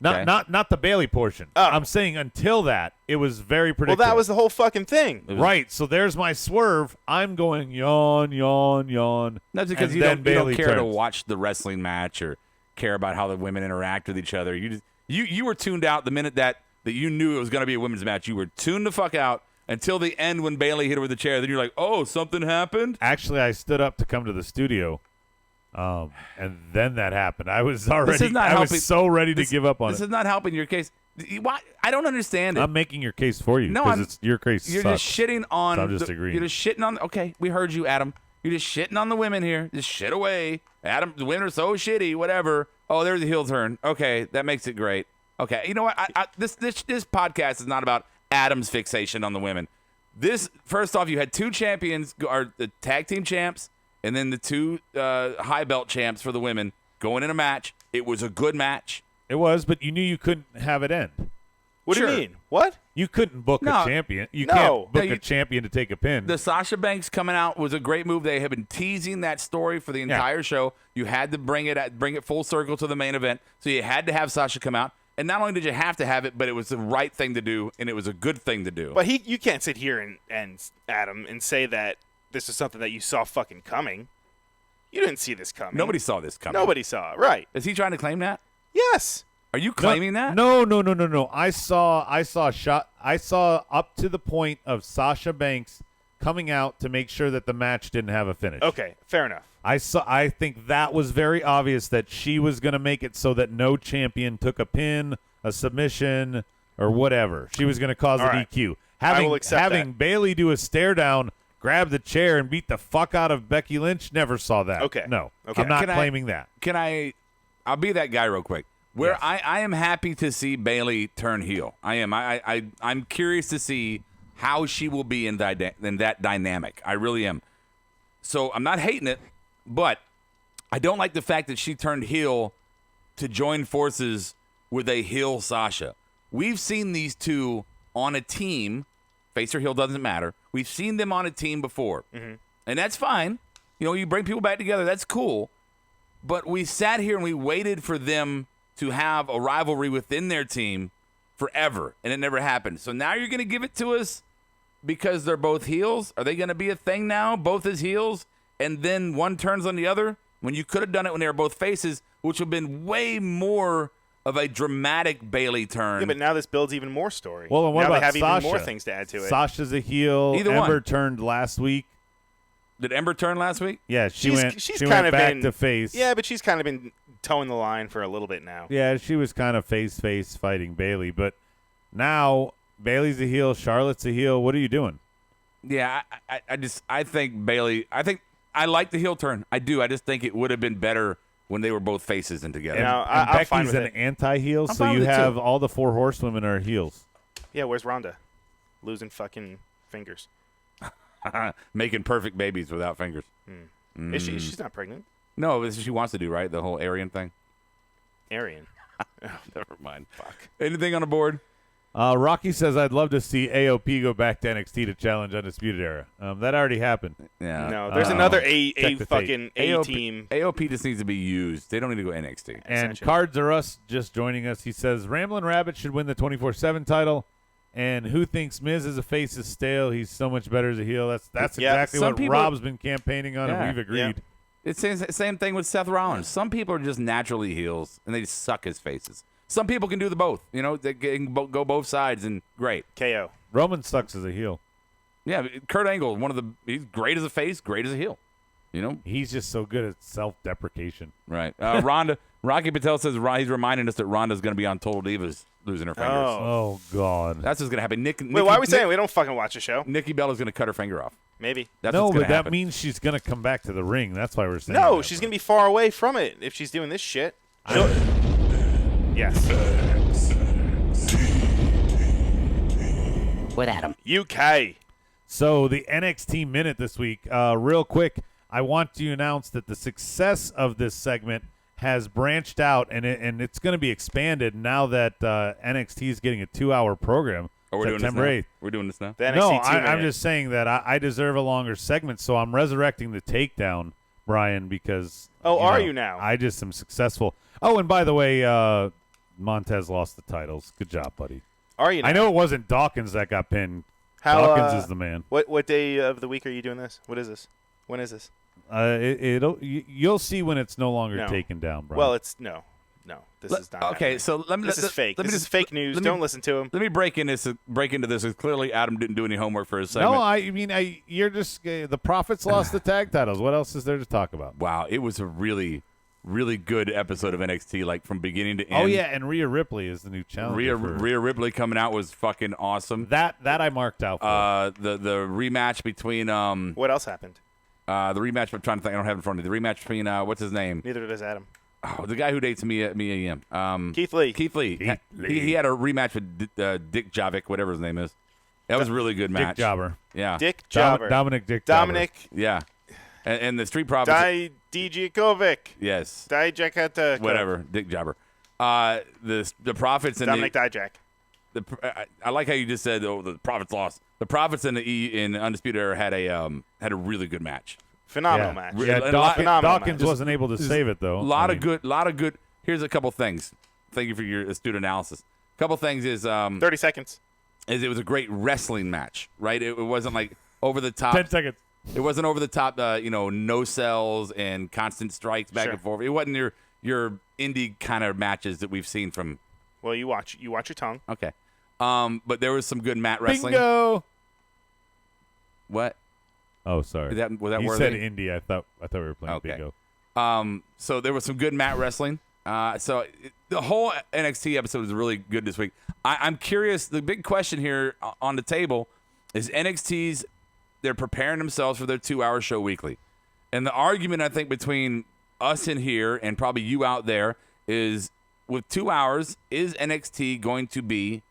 Not the Bayley portion. I'm saying until that, it was very predictable. Well, that was the whole fucking thing. Right. So there's my swerve. I'm going yawn, yawn, yawn. That's because you don't care to watch the wrestling match or care about how the women interact with each other. You were tuned out the minute that you knew it was going to be a women's match. You were tuned the fuck out until the end when Bayley hit her with the chair. Then you're like, oh, something happened? Actually, I stood up to come to the studio. And then that happened. I was so ready to give up on it. This is not helping your case. Why? I don't understand it. I'm making your case for you. No, it's your case. You're just shitting on. So I'm just agreeing. You're just shitting on. Okay, we heard you, Adam. You're just shitting on the women here. Just shit away. Adam, the women are so shitty. Whatever. Oh, there's a heel turn. Okay, that makes it great. Okay, you know what? This podcast is not about Adam's fixation on the women. First off, you had two champions, or the tag team champs. And then the two high belt champs for the women going in a match. It was a good match. It was, but you knew you couldn't have it end. What do you mean? What? You couldn't book No. a champion. You No. can't book No, a champion to take a pin. The Sasha Banks coming out was a great move. They have been teasing that story for the entire show. You had to bring it full circle to the main event, so you had to have Sasha come out. And not only did you have to have it, but it was the right thing to do, and it was a good thing to do. But you can't sit here and Adam and say that this is something that you saw fucking coming. You didn't see this coming. Nobody saw this coming. Nobody saw it. Right. Is he trying to claim that? Yes. Are you claiming that? No. I saw up to the point of Sasha Banks coming out to make sure that the match didn't have a finish. Okay, fair enough. I think that was very obvious that she was going to make it so that no champion took a pin, a submission, or whatever. She was going to cause a DQ. I will accept having that. Bayley do a stare down, grab the chair, and beat the fuck out of Becky Lynch, never saw that. Okay. No. Okay. I'm not Can I- claiming that. I'll be that guy real quick. Where Yes. I am happy to see Bayley turn heel. I am. I'm curious to see how she will be in that dynamic. I really am. So I'm not hating it, but I don't like the fact that she turned heel to join forces with a heel Sasha. We've seen these two on a team. Face or heel doesn't matter. We've seen them on a team before, and that's fine. You bring people back together. That's cool. But we sat here and we waited for them to have a rivalry within their team forever, and it never happened. So now you're going to give it to us because they're both heels? Are they going to be a thing now, both as heels, and then one turns on the other? When you could have done it when they were both faces, which would have been way more of a dramatic Bayley turn. Yeah, but now this builds even more story. Well, and what now about they have Sasha? even more things to add to it. Sasha's a heel. Either Ember one. turned last week. Did Ember turn last week? Yeah, she went kind of back been, to face. Yeah, but she's kind of been towing the line for a little bit now. Yeah, she was kind of face fighting Bayley, but now Bayley's a heel, Charlotte's a heel. What are you doing? Yeah, I think Bayley. I like the heel turn. I do. I just think it would have been better when they were both faces and together. And now, And I'm fine Becky's with an it. anti-heel, I'm so fine you with it, have too. all the 4 horsewomen are heels. Yeah, where's Rhonda? Losing fucking fingers. Making perfect babies without fingers. Is she? She's not pregnant. No, this is what she wants to do, right? The whole Aryan thing. Aryan. Never mind. Fuck. Anything on the board? Rocky says, I'd love to see AOP go back to NXT to challenge Undisputed Era. That already happened. Yeah. No, there's another Check the tape. fucking A AOP, team. AOP just needs to be used. They don't need to go NXT. And Essentially. Cards Are Us just joining us. He says, Ramblin' Rabbit should win the 24/7 title. And who thinks Miz as a face is stale? He's so much better as a heel. That's Yeah, exactly some what people- Rob's been campaigning on, Yeah. and we've agreed. Yeah. It's the same thing with Seth Rollins. Some people are just naturally heels, and they just suck as faces. Some people can do the both. They can go both sides, and great. KO. Roman sucks as a heel. Yeah, Kurt Angle, he's great as a face, great as a heel. He's just so good at self-deprecation. Right. Rocky Patel says he's reminding us that Ronda's going to be on Total Divas losing her fingers. Oh, God. That's what's going to happen. Wait, why are we saying we don't fucking watch the show? Nikki Bella's going to cut her finger off. Maybe. That's No, what's but gonna that happen. means she's going to come back to the ring. That's why we're saying No, that, she's bro. going to be far away from it if she's doing this shit. Yes. With Adam. UK. So the NXT Minute this week, real quick, I want to announce that the success of this segment has branched out, and it's going to be expanded now that NXT is getting a 2-hour program. Oh, we're doing September this 8th. now? We're doing this now? The NXT No, 2-minute. I'm just saying that I deserve a longer segment, so I'm resurrecting the takedown, Brian, because you now? I just am successful. Oh, and by the way, Montez lost the titles. Good job, buddy. Are you now? I know it wasn't Dawkins that got pinned. How, Dawkins is the man. What day of the week are you doing this? What is this? When is this? You'll see when it's no longer No. taken down, Brian. Well, it's no. This is not. Okay, happening. so let me. This is fake. This is fake news. let me- Don't listen to him. Let me break into this. Because clearly, Adam didn't do any homework for his segment. No, I mean, you're just the Profits lost the tag titles. What else is there to talk about? Wow, it was a really, really good episode of NXT, like from beginning to end. Oh yeah, and Rhea Ripley is the new challenger. Rhea Ripley coming out was fucking awesome. That I marked out for. The rematch between What else happened? the rematch. I'm trying to think. I don't have it in front of me. The rematch between what's his name? Neither does Adam. Oh, the guy who dates Mia Yim. Keith Lee. Keith Lee. He had a rematch with Dick Javik, whatever his name is. That was a really good match. Dick Jobber. Yeah. Dick Jobber. Dominic Dick Dominic Yeah. And the Street Profits. Dijakovic. Yes. Dijakata. Whatever. Dick Jobber. The Profits and Dominic Dijak. I like how you just said, "Oh, the Profits lost." The Profits in the Undisputed Era had a really good match. Phenomenal match. Yeah, Dawkins wasn't able to save it though. A lot of good. Here's a couple things. Thank you for your astute analysis. A couple things is 30 seconds. Is it was a great wrestling match, right? It wasn't like over the top. 10 seconds. It wasn't over the top. No sells and constant strikes back and forth. It wasn't your indie kind of matches that we've seen from. Well, you watch your tongue. Okay. But there was some good mat wrestling. Bingo. What? Oh, sorry. Was that you worthy? said indie. I thought we were playing bingo. So there was some good mat wrestling. The whole NXT episode was really good this week. I'm curious. The big question here on the table is NXT's. They're preparing themselves for their 2-hour show weekly, and the argument I think between us in here and probably you out there is with 2 hours, is NXT going to be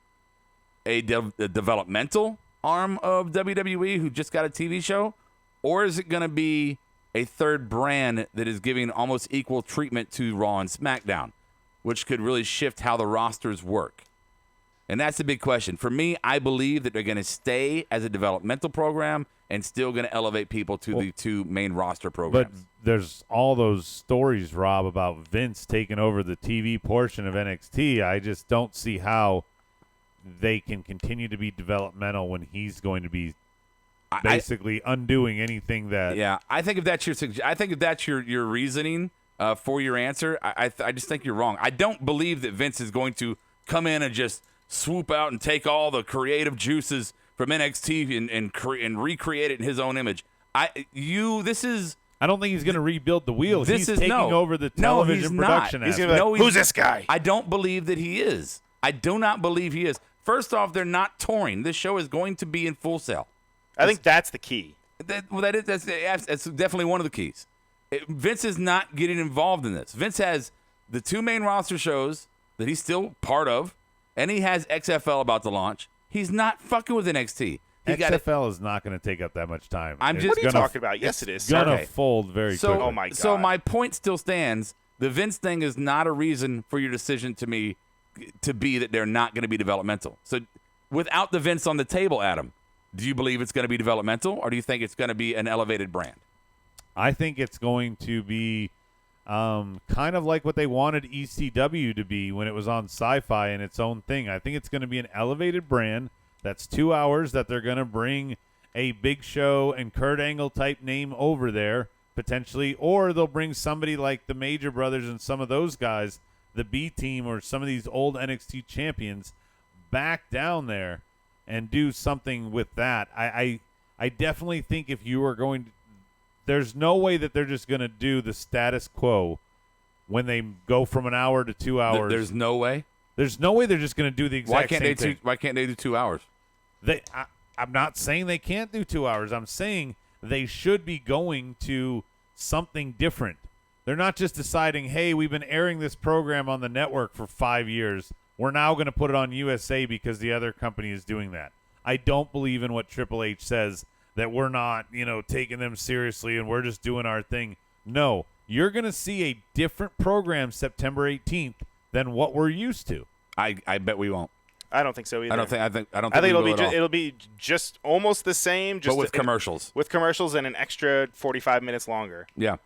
a developmental arm of WWE who just got a TV show, or is it going to be a third brand that is giving almost equal treatment to Raw and SmackDown, which could really shift how the rosters work? And that's the big question. For me, I believe that they're going to stay as a developmental program and still going to elevate people to the two main roster programs. But there's all those stories, Rob, about Vince taking over the TV portion of NXT. I just don't see how they can continue to be developmental when he's going to be basically undoing anything that. Yeah, I think if that's your reasoning for your answer, I just think you're wrong. I don't believe that Vince is going to come in and just swoop out and take all the creative juices from NXT and recreate it in his own image. I don't think he's going to rebuild the wheel. He's taking over the No, television he's production. Not. He's gonna be like, who's this guy? I don't believe that he is. I do not believe he is. First off, they're not touring. This show is going to be in Full Sail. I think that's the key. That's definitely one of the keys. Vince is not getting involved in this. Vince has the two main roster shows that he's still part of, and he has XFL about to launch. He's not fucking with NXT. XFL is not going to take up that much time. What are you talking about? Yes, it is. It's going to fold very quickly. Oh, my God. So my point still stands. The Vince thing is not a reason for your decision to be that they're not going to be developmental. So without the Vince on the table, Adam, do you believe it's going to be developmental, or do you think it's going to be an elevated brand? I think it's going to be kind of like what they wanted ECW to be when it was on Sci-Fi and its own thing. I think it's going to be an elevated brand that's 2 hours that they're going to bring a Big Show and Kurt Angle type name over there potentially, or they'll bring somebody like the Major Brothers and some of those guys, the B Team or some of these old NXT champions back down there and do something with that. I definitely think if you are going to, there's no way that they're just going to do the status quo when they go from an hour to 2 hours. There's no way? There's no way they're just going to do the exact same thing. Why can't they do 2 hours? I'm not saying they can't do 2 hours. I'm saying they should be going to something different. They're not just deciding, hey, we've been airing this program on the network for 5 years. We're now going to put it on USA because the other company is doing that. I don't believe in what Triple H says, that we're not, taking them seriously and we're just doing our thing. No, you're going to see a different program September 18th than what we're used to. I bet we won't. I don't think so either. I think it'll be just almost the same, just but with commercials. With commercials and an extra 45 minutes longer. Yeah.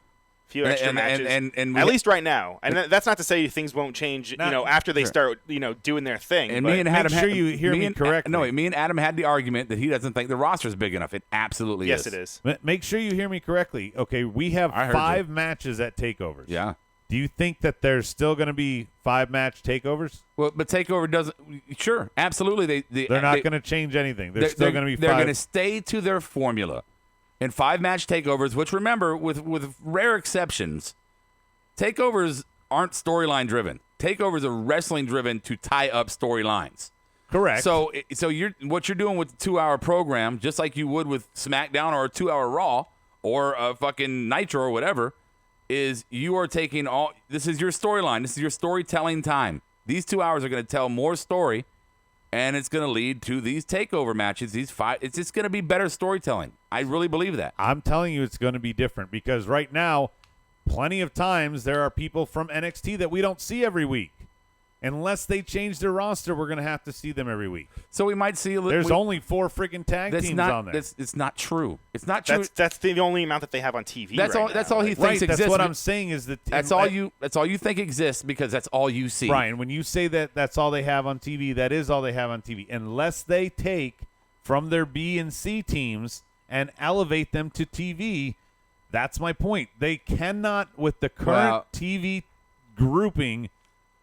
Few extra matches, and at least right now. And that's not to say things won't change, after they start, doing their thing. And me and Adam, make sure you hear me correctly. No, me and Adam had the argument that he doesn't think the roster is big enough. It absolutely is. Yes, it is. Make sure you hear me correctly. Okay, we have 5 matches at takeovers. Yeah. Do you think that there's still going to be 5-match takeovers? Well, but takeover doesn't. Sure, absolutely. They're not going to change anything. They're still going to be. They're going to stay to their formula, and 5-match takeovers. Which remember, with rare exceptions, takeovers aren't storyline driven. Takeovers are wrestling driven to tie up storylines. Correct. So what you're doing with the 2-hour program, just like you would with SmackDown or a 2-hour Raw or a fucking Nitro or whatever, is you are taking all. This is your storyline. This is your storytelling time. These 2 hours are going to tell more story, and it's going to lead to these takeover matches. These 5. It's just going to be better storytelling. I really believe that. I'm telling you, it's going to be different because right now, plenty of times there are people from NXT that we don't see every week. Unless they change their roster, we're going to have to see them every week. So we might see. There's only 4 freaking tag teams on there. It's not true. It's not true. That's the only amount that they have on TV. That's all. Now. That's all he thinks exists. That's what I'm saying is that that's all you think exists because that's all you see. Brian, when you say that that's all they have on TV, that is all they have on TV. Unless they take from their B and C teams and elevate them to TV, that's my point. They cannot, with the current TV grouping,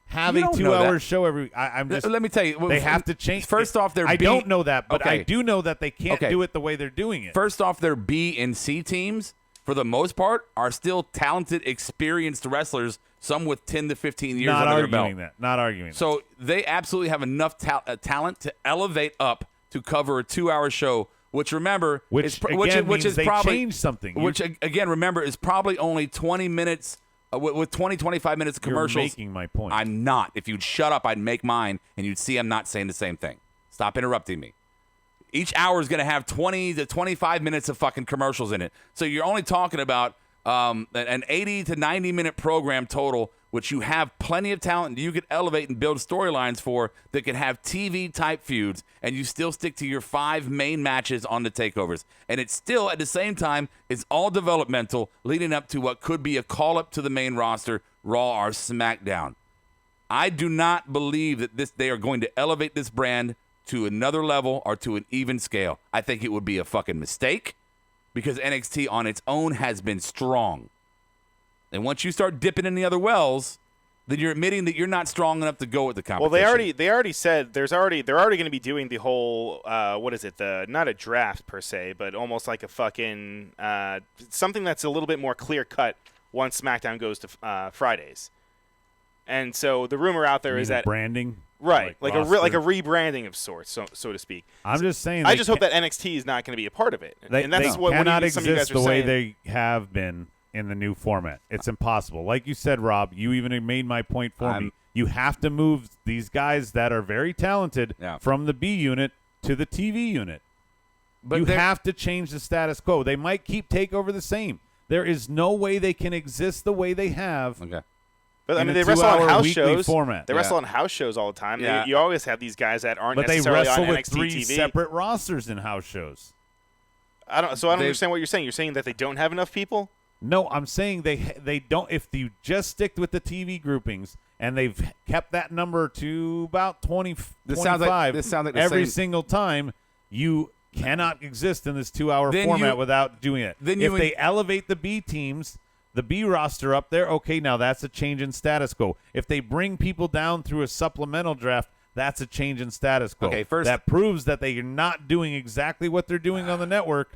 have a 2-hour show every week. I'm just. Let me tell you, they have to change. First off, I don't know that, but I do know that they can't do it the way they're doing it. First off, their B and C teams, for the most part, are still talented, experienced wrestlers. Some with 10 to 15 years under their belt. Not arguing that. So they absolutely have enough talent to elevate up to cover a 2-hour show. Which remember, which is they probably changed something. Which again, remember, is probably only 20 minutes. With 20, 25 minutes of commercials. You're making my point. I'm not. If you'd shut up, I'd make mine, and you'd see I'm not saying the same thing. Stop interrupting me. Each hour is going to have 20 to 25 minutes of fucking commercials in it. So you're only talking about an 80 to 90-minute program total, which you have plenty of talent you could elevate and build storylines for that could have TV-type feuds, and you still stick to your 5 main matches on the takeovers. And it's still, at the same time, it's all developmental, leading up to what could be a call-up to the main roster, Raw or SmackDown. I do not believe that they are going to elevate this brand to another level or to an even scale. I think it would be a fucking mistake because NXT on its own has been strong. And once you start dipping in the other wells, then you're admitting that you're not strong enough to go with the competition. Well, they already said they're already going to be doing the whole what is it? Not a draft per se, but almost like a fucking something that's a little bit more clear cut once SmackDown goes to Fridays. And so the rumor out there is that branding, right, like a rebranding of sorts, so to speak. I'm just saying. I just hope that NXT is not going to be a part of it, and that's they what cannot some of you guys exist are the way saying. they have been in the new format. It's impossible. Like you said, Rob, you even made my point for me. You have to move these guys that are very talented from the B unit to the TV unit. But you have to change the status quo. They might keep TakeOver the same. There is no way they can exist the way they have. Okay. But I mean, they wrestle on house shows. Format. They wrestle on house shows all the time. Yeah. You always have these guys that aren't necessarily on NXT TV. But they wrestle with 3 separate rosters in house shows. I don't understand what you're saying. You're saying that they don't have enough people? No, I'm saying they don't. If you just stick with the TV groupings and they've kept that number to about 20, 25 this sounds like the every same. single time, you cannot exist in this 2-hour format without doing it. If they elevate the B teams, the B roster up there, okay, now that's a change in status quo. If they bring people down through a supplemental draft, that's a change in status quo. Okay, first, that proves that they are not doing exactly what they're doing on the network.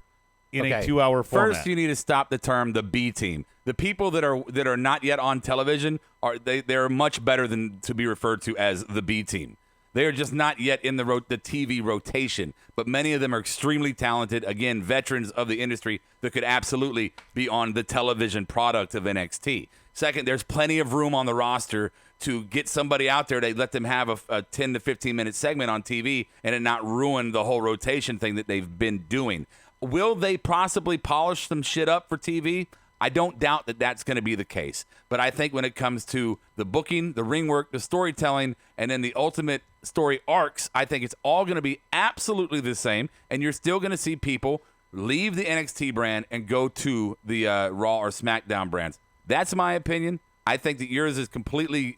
In a 2-hour format. First, you need to stop the term the B team. The people that are not yet on television they're much better than to be referred to as the B team. They are just not yet in the TV rotation, but many of them are extremely talented. Again, veterans of the industry that could absolutely be on the television product of NXT. Second, there's plenty of room on the roster to get somebody out there to let them have a 10 to 15 minute segment on TV and it not ruin the whole rotation thing that they've been doing. Will they possibly polish some shit up for TV? I don't doubt that that's going to be the case. But I think when it comes to the booking, the ring work, the storytelling, and then the ultimate story arcs, I think it's all going to be absolutely the same. And you're still going to see people leave the NXT brand and go to the Raw or SmackDown brands. That's my opinion. I think that yours is completely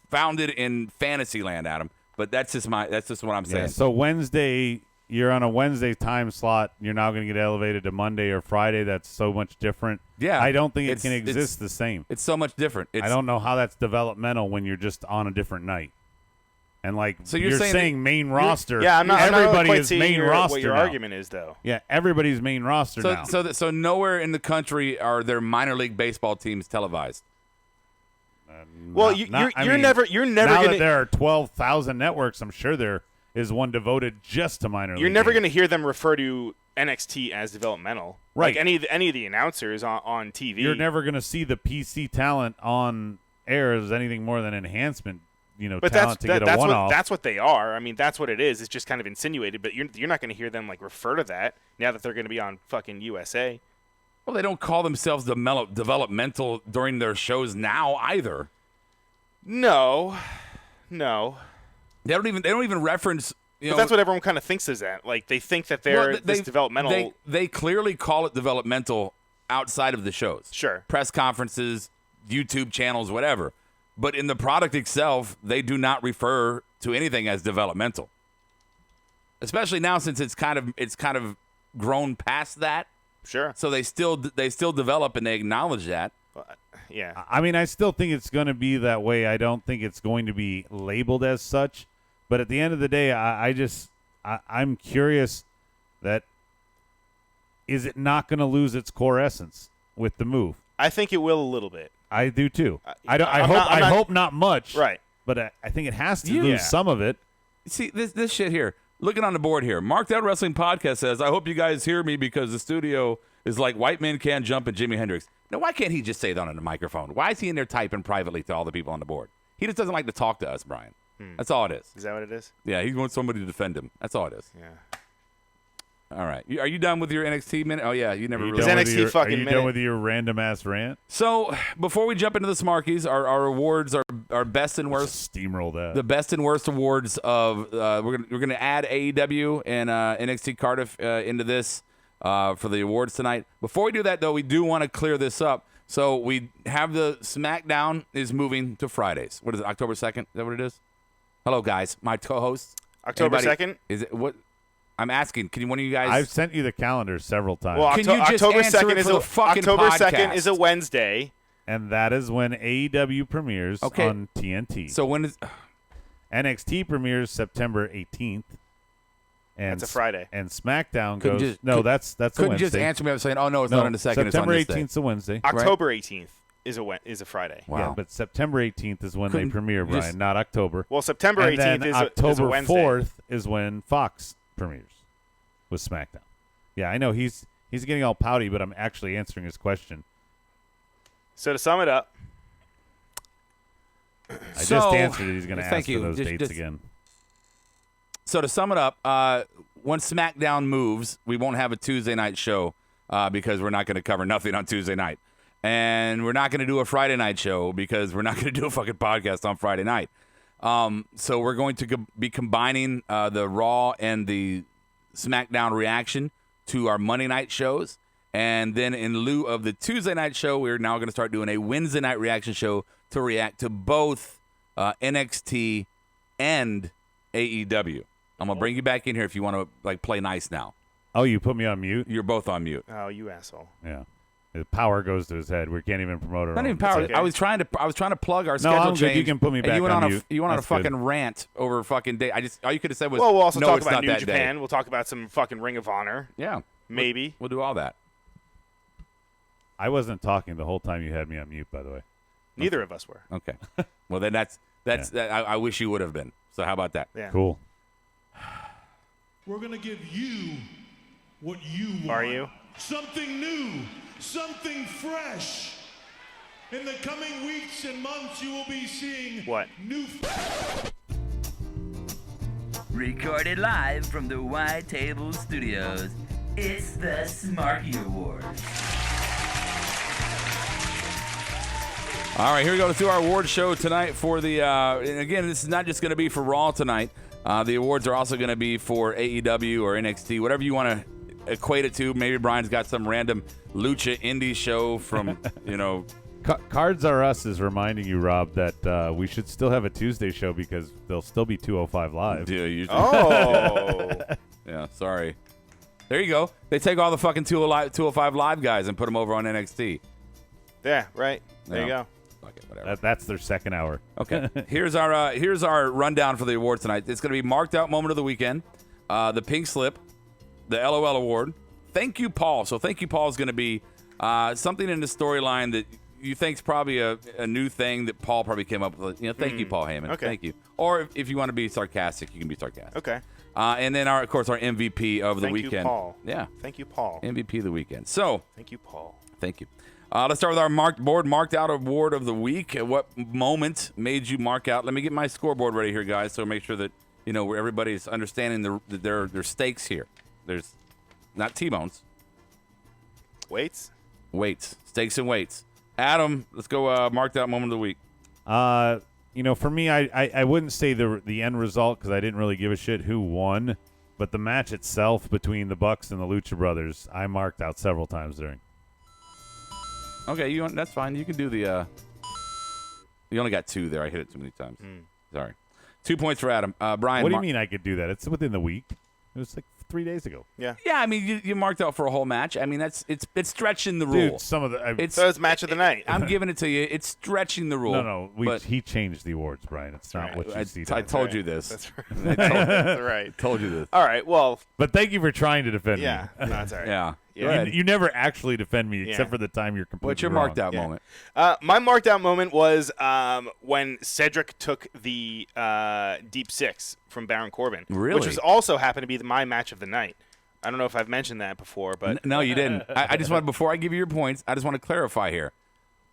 founded in fantasy land, Adam. But that's just what I'm saying. Yeah, so Wednesday... You're on a Wednesday time slot. You're now going to get elevated to Monday or Friday. That's so much different. Yeah. I don't think it can exist the same. It's so much different. I don't know how that's developmental when you're just on a different night. And so you're saying main roster. Yeah, everybody not is main roster. What your now. argument is, though. Yeah, everybody's main roster now. So nowhere in the country are there minor league baseball teams televised. Well, you're never now going that there are 12,000 networks, I'm sure there is one devoted just to minor league. You're never going to hear them refer to NXT as developmental. Right. Like any of the announcers on TV. You're never going to see the PC talent on air as anything more than enhancement, but talent to get a one-off. That's what they are. I mean, that's what it is. It's just kind of insinuated, but you're not going to hear them like refer to that now that they're going to be on fucking USA. Well, they don't call themselves developmental during their shows now either. No. No. They don't even reference. But that's what everyone kind of thinks is that. Like, they think that they're this developmental. They clearly call it developmental outside of the shows. Sure. Press conferences, YouTube channels, whatever. But in the product itself, they do not refer to anything as developmental. Especially now, since it's kind of grown past that. Sure. So they still develop and they acknowledge that. Yeah. I mean, I still think it's going to be that way. I don't think it's going to be labeled as such. But at the end of the day, I'm curious that is it not going to lose its core essence with the move? I think it will a little bit. I do too. I hope not much. Right. But I think it has to lose some of it. See this shit here. Looking on the board here, Markedout Wrestling Podcast says, "I hope you guys hear me because the studio is like white men can't jump and Jimi Hendrix." Now, why can't he just say that on the microphone? Why is he in there typing privately to all the people on the board? He just doesn't like to talk to us, Brian. That's all it is. Is that what it is? Yeah, he wants somebody to defend him. That's all it is. Yeah. All right. Are you done with your NXT minute? Oh, yeah. You never really. NXT fucking minute. Are you done with your random ass rant? So, before we jump into the Smarkies, our awards are best and worst. Steamroll that. The best and worst awards of we're gonna add AEW and NXT Cardiff into this for the awards tonight. Before we do that, though, we do want to clear this up. So we have the SmackDown is moving to Fridays. What is it? October 2nd? Is that what it is? Hello, guys. My co-hosts. October 2nd? Is it what? I'm asking. Can one of you guys? I've sent you the calendar several times. Well, can you just October answer 2nd it is for the fucking podcast? 2nd is a Wednesday. And that is when AEW premieres on TNT. So when is NXT premieres September 18th. And that's a Friday. And SmackDown couldn't goes. Just, no, that's a Wednesday. Couldn't just answer me. I was saying, oh no, it's not on the 2nd. September it's on 18th is a Wednesday. October 18th is a Friday. Wow. Yeah, but September 18th is when they premiere, Brian, not October. Well, September 18th is October a Wednesday. 4th is when Fox premieres with SmackDown. Yeah, I know he's getting all pouty, but I'm actually answering his question. So to sum it up, I just answered it. He's going to ask for those dates again. So to sum it up, when SmackDown moves, we won't have a Tuesday night show because we're not going to cover nothing on Tuesday night. And we're not going to do a Friday night show because we're not going to do a fucking podcast on Friday night. So we're going to be combining the Raw and the SmackDown reaction to our Monday night shows. And then in lieu of the Tuesday night show, we're now going to start doing a Wednesday night reaction show to react to both NXT and AEW. I'm going to bring you back in here if you want to play nice now. Oh, you put me on mute? You're both on mute. Oh, you asshole. Yeah. The power goes to his head. We can't even promote it. Not even power. Okay. I was trying to plug our schedule I'm change. good. You can put me back you went on mute. You went on a That's fucking good. rant over a fucking day. All you could have said was, well, we'll also no, talk it's about not New that Japan. day. We'll talk about some fucking Ring of Honor. Yeah. Maybe. We'll do all that. I wasn't talking the whole time you had me on mute, by the way. Neither of us were. Okay. Well, then that's I wish you would have been. So how about that? Yeah. Cool. We're going to give you what you want. Are you? Something new, something fresh. In the coming weeks and months, you will be seeing What? new. Recorded live from the White Table Studios, it's the Smarky Awards. All right, here we go. Let's do our award show tonight for the. And again, this is not just going to be for Raw tonight. The awards are also going to be for AEW or NXT, whatever you want to equate it to. Maybe Brian's got some random lucha indie show from, Cards Are Us is reminding you, Rob, that we should still have a Tuesday show because there'll still be 205 Live. Yeah, Oh. yeah, sorry. There you go. They take all the fucking 205 Live guys and put them over on NXT. Yeah, right. There you Yeah. go. Fuck it, whatever. That's their second hour. Okay. Here's our rundown for the awards tonight. It's going to be Marked Out Moment of the Weekend, the Pink Slip, the LOL Award. Thank you, Paul. So Thank you, Paul is going to be something in the storyline that you think's probably a new thing that Paul probably came up with. Thank you, Paul Heyman. Okay. Thank you. Or if you want to be sarcastic, you can be sarcastic. Okay. And then, of course, our MVP of the Thank weekend. you, Paul. Yeah. Thank you, Paul. MVP of the weekend. So, Thank you, Paul. thank you. Let's start with our marked out award of the week. What moment made you mark out? Let me get my scoreboard ready here, guys, so make sure that where everybody's understanding their stakes here. There's not T-bones. Weights? Weights. Stakes and weights. Adam, let's go marked out moment of the week. for me, I wouldn't say the end result because I didn't really give a shit who won, but the match itself between the Bucks and the Lucha Brothers, I marked out several times during. Okay, that's fine. You can do the. You only got 2 there. I hit it too many times. Sorry. 2 points for Adam. Brian. What do you mean I could do that? It's within the week. It was like 3 days ago. Yeah. Yeah, I mean, you marked out for a whole match. I mean, it's stretching the rule. Dude, some of the So it's match of the night. I'm giving it to you. It's stretching the rule. No, he changed the awards, Brian. It's not what you see. I told you this. That's right. That's right. Told you this. All right. Well. But thank you for trying to defend me. No, that's all right. Yeah. You never actually defend me except for the time you're completely What's your wrong. marked out moment? My marked out moment was when Cedric took the Deep Six from Baron Corbin. Really? Which was also happened to be my match of the night. I don't know if I've mentioned that before, but No, you didn't. I just want, before I give you your points, I just want to clarify here.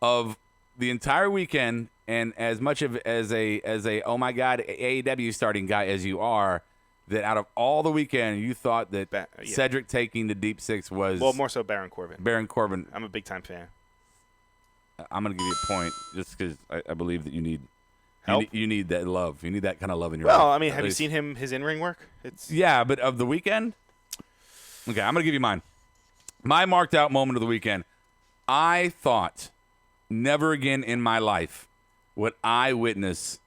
Of the entire weekend, and as much as a oh my God AEW starting guy as you are, that out of all the weekend you thought that Cedric taking the Deep Six was more so Baron Corbin. Baron Corbin. I'm a big time fan. I'm gonna give you a point just because I believe that you need help. You need that love. You need that kind of love in your life. Well, I mean, have you seen his in-ring work? Yeah, but of the weekend. Okay, I'm going to give you mine. My marked out moment of the weekend. I thought never again in my life would I witness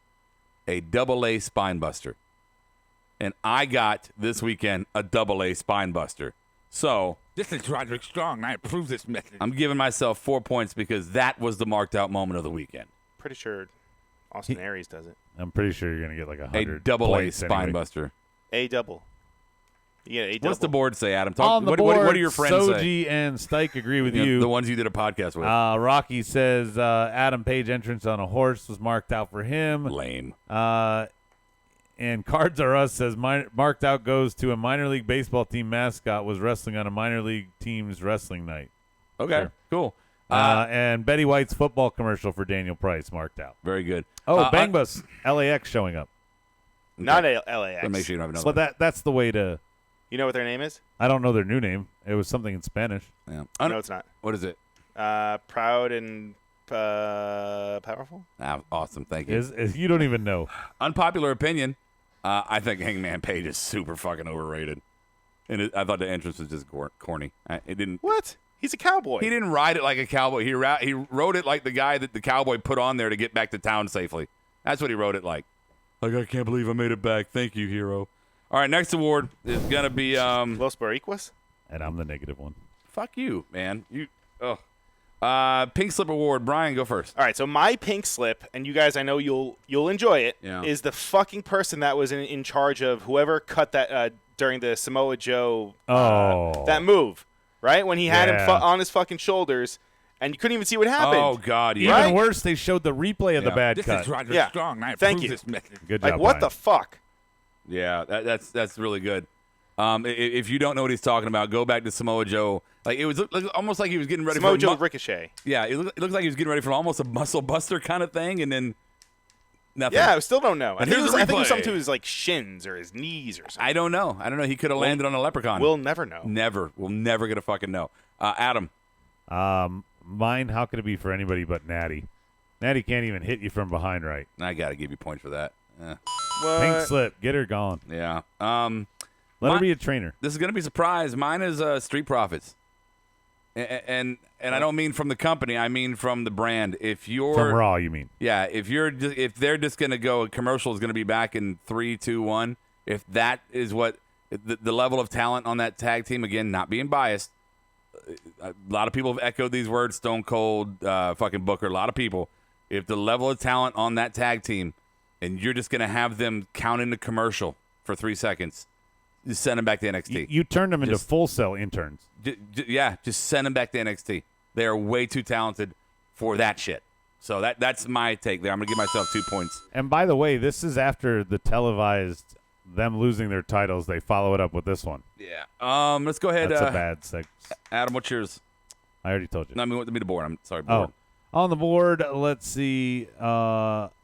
a AA spine buster. And I got this weekend a AA spine buster. So This is Roderick Strong, and I approve this message. I'm giving myself 4 points because that was the marked out moment of the weekend. Pretty sure Austin Aries does it. I'm pretty sure you're going to get like 100 A AA points spine anyway. buster. A double. You get a double. What's the board say, Adam? On the what board, do your friends say? Soji and Stike agree with You know, you. the ones you did a podcast with. Rocky says Adam Page entrance on a horse was marked out for him. Lame. And Cards Are Us says marked out goes to a minor league baseball team mascot was wrestling on a minor league team's wrestling night. Okay, Sure. cool. And Betty White's football commercial for Daniel Price marked out. Very good. Oh, Bang Bus, LAX showing up. Not LAX. Make sure you don't have So another. that's the way to. You know what their name is? I don't know their new name. It was something in Spanish. Yeah. No, it's not. What is it? Proud and powerful. Awesome. Thank you. Is you don't even know. Unpopular opinion. I think Hangman Page is super fucking overrated, and I thought the entrance was just corny. It didn't. What? He's a cowboy. He didn't ride it like a cowboy. He rode it like the guy that the cowboy put on there to get back to town safely. That's what he rode it like. Like, I can't believe I made it back. Thank you, hero. All right, next award is gonna be Los Boricuas. And I'm the negative one. Fuck you, man. Pink Slip Award. Brian, go first. All right, so my pink slip, and you guys, I know you'll enjoy it, Yeah. is the fucking person that was in charge of whoever cut that during the Samoa Joe that move, right? When he had him on his fucking shoulders, and you couldn't even see what happened. Oh God, Even yeah. worse, they showed the replay of the bad This cut. is Roderick Strong, and I Thank approve you. this message. Good Like, job. what Brian. the fuck? Yeah, that's really good. If you don't know what he's talking about, go back to Samoa Joe. Like it was almost like he was getting ready Samoa for Joe Ricochet. Yeah, it looks like he was getting ready for almost a muscle buster kind of thing, and then nothing. Yeah, I still don't know. I And think, here's it the was replay. something to his like shins or his knees or something. I don't know. He could have landed on a leprechaun. We'll never know. Never. We'll never get a fucking know. Adam. Mine, how could it be for anybody but Natty? Natty can't even hit you from behind right. I got to give you points for that. What? Pink slip. Get her gone. Yeah. Let her be a trainer. This is going to be a surprise. Mine is Street Profits. And I don't mean from the company. I mean from the brand. If you're From Raw, you mean? Yeah, if they're just going to go, a commercial is going to be back in 3, 2, 1. If that is what the level of talent on that tag team, again, not being biased, a lot of people have echoed these words, Stone Cold, fucking Booker, a lot of people. If the level of talent on that tag team, and you're just going to have them count in the commercial for 3 seconds, just send them back to NXT. You turned them into full cell interns. Just send them back to NXT. They are way too talented for that shit. So that's my take there. I'm going to give myself 2 points. And by the way, this is after the televised them losing their titles. They follow it up with this one. Yeah. Let's go ahead. That's a bad seg. Adam, what's yours? I already told you. No, I mean, the board. I'm sorry, board. Oh, on the board, let's see.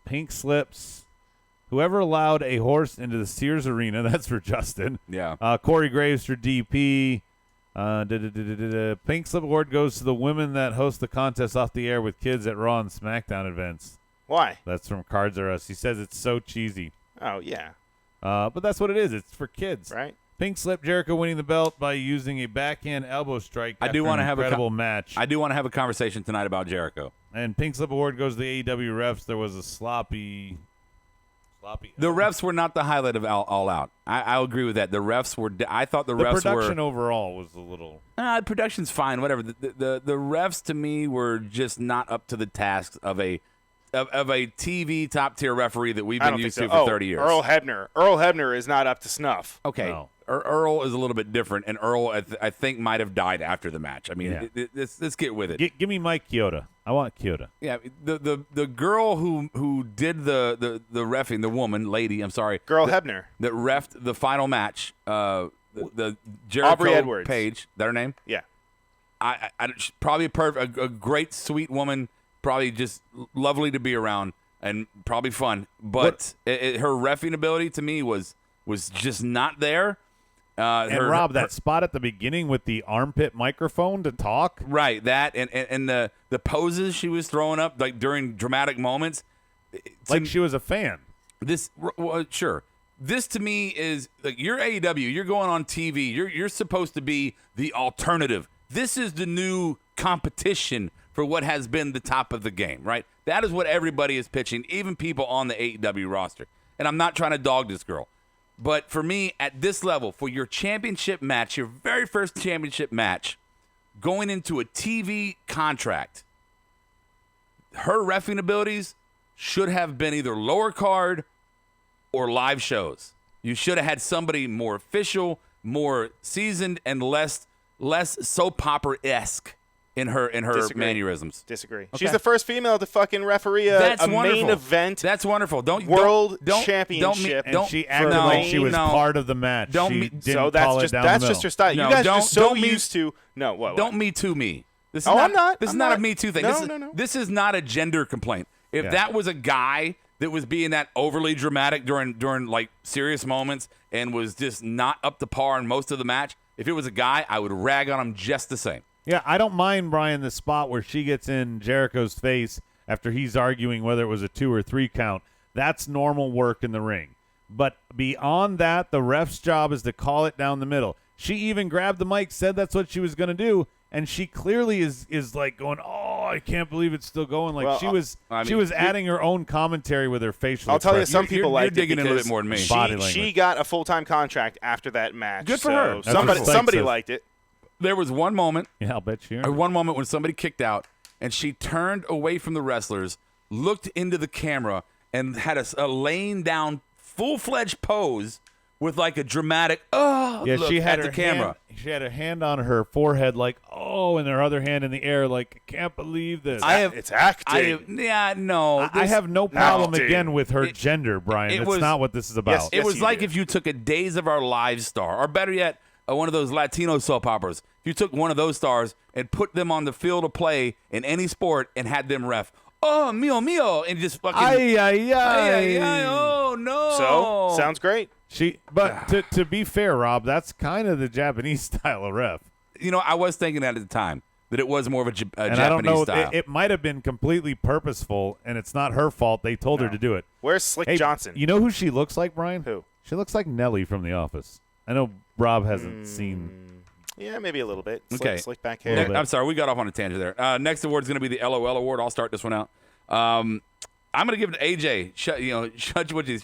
Pink slips. Whoever allowed a horse into the Sears Arena, that's for Justin. Yeah. Corey Graves for DP. Pink slip award goes to the women that host the contest off the air with kids at Raw and SmackDown events. Why? That's from Cards R Us. He says it's so cheesy. Oh, yeah. But that's what it is. It's for kids. Right? Pink slip Jericho winning the belt by using a backhand elbow strike. I do want to have incredible match. I do want to have a conversation tonight about Jericho. And Pink slip award goes to the AEW refs. There was a sloppy. The refs were not the highlight of All Out. I'll agree with that. The refs were. I thought the refs were. The production overall was a little. Production's fine. Whatever. The refs to me were just not up to the tasks of a TV top tier referee that we've been used to for 30 years. Earl Hebner is not up to snuff. Okay. No. Earl is a little bit different, and Earl, I think, might have died after the match. I mean, let's get with it. Give me Mike Chioda. I want Chioda. Yeah, the girl who did the reffing, the woman, lady, I'm sorry. Hebner. That reffed the final match, the Jericho Aubrey Edwards. Page. That her name? Yeah. I probably a great, sweet woman, probably just lovely to be around and probably fun. But her reffing ability to me was just not there. And Rob, that spot at the beginning with the armpit microphone to talk, right? That and the poses she was throwing up like during dramatic moments, like she was a fan. Sure. This to me is like you're AEW. You're going on TV. You're supposed to be the alternative. This is the new competition for what has been the top of the game, right? That is what everybody is pitching, even people on the AEW roster. And I'm not trying to dog this girl. But for me, at this level, for your championship match, your very first championship match, going into a TV contract, her reffing abilities should have been either lower card or live shows. You should have had somebody more official, more seasoned, and less soap opera-esque in her mannerisms. Disagree. Okay. She's the first female to fucking referee a main event. That's wonderful. World championship. And she acted like she was part of the match. That's just her style. You guys are so used to. No, what? Don't me too me. I'm not. This is not a Me Too thing. No. This is not a gender complaint. If that was a guy that was being that overly dramatic during like serious moments and was just not up to par in most of the match, if it was a guy, I would rag on him just the same. Yeah, I don't mind, Brian, the spot where she gets in Jericho's face after he's arguing whether it was a 2 or 3 count. That's normal work in the ring. But beyond that, the ref's job is to call it down the middle. She even grabbed the mic, said that's what she was going to do, and she clearly is like going, oh, I can't believe it's still going. Like she was adding her own commentary with her facial I'll tell you, some people like digging in a bit more than me. She got a full-time contract after that match. Good for her. Somebody liked it. There was one moment. Yeah, I'll bet you. One moment when somebody kicked out, and she turned away from the wrestlers, looked into the camera, and had a laying down, full-fledged pose with like a dramatic look she had at the camera. She had a hand on her forehead, like and her other hand in the air, like I can't believe this. It's acting. I have no problem again with her gender, Brian. That's not what this is about. It was like if you took a Days of Our Lives star, or better yet, one of those Latino soap operas. If you took one of those stars and put them on the field of play in any sport and had them ref, oh, mio, and just fucking, oh, no. So, sounds great. But to be fair, Rob, that's kind of the Japanese style of ref. You know, I was thinking that at the time, that it was more of a Japanese I don't know, style. It might have been completely purposeful, and it's not her fault. They told her to do it. Where's Slick Johnson? You know who she looks like, Brian? Who? She looks like Nellie from The Office. I know Rob hasn't seen. Yeah, maybe a little bit. Okay. Slick back hair. I'm sorry, we got off on a tangent there. Next award is going to be the LOL award. I'll start this one out. I'm going to give it to AJ.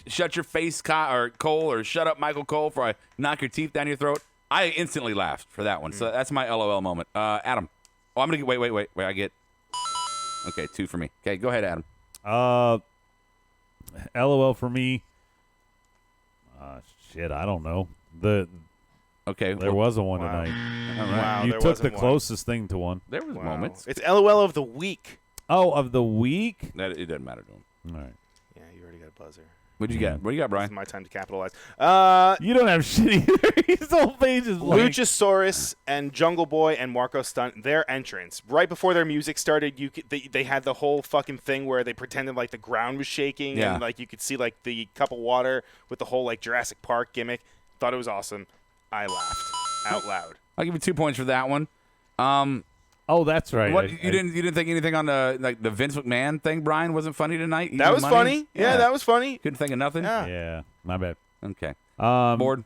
Shut your face, Cole, or shut up, Michael Cole, before I knock your teeth down your throat. I instantly laughed for that one, so that's my LOL moment. Adam. Oh, I'm going to get wait. I get. Okay, 2 for me. Okay, go ahead, Adam. LOL for me. I don't know. There was a one tonight. Wow, you took the closest thing to one. There was moments. It's LOL of the week. Oh, of the week? It doesn't matter to him. All right. Yeah, you already got a buzzer. What'd you get? What do you got, Brian? This is my time to capitalize. You don't have shit either. His whole page is blank. Luchasaurus and Jungle Boy and Marco Stunt, their entrance. Right before their music started, they had the whole fucking thing where they pretended like the ground was shaking and like you could see like the cup of water with the whole like Jurassic Park gimmick. Thought it was awesome. I laughed out loud. I'll give you 2 points for that one. Oh, that's right. What you didn't think anything on the Vince McMahon thing, Brian, wasn't funny tonight? That was funny. Yeah, that was funny. Couldn't think of nothing. Yeah, my bad. Okay. Bored.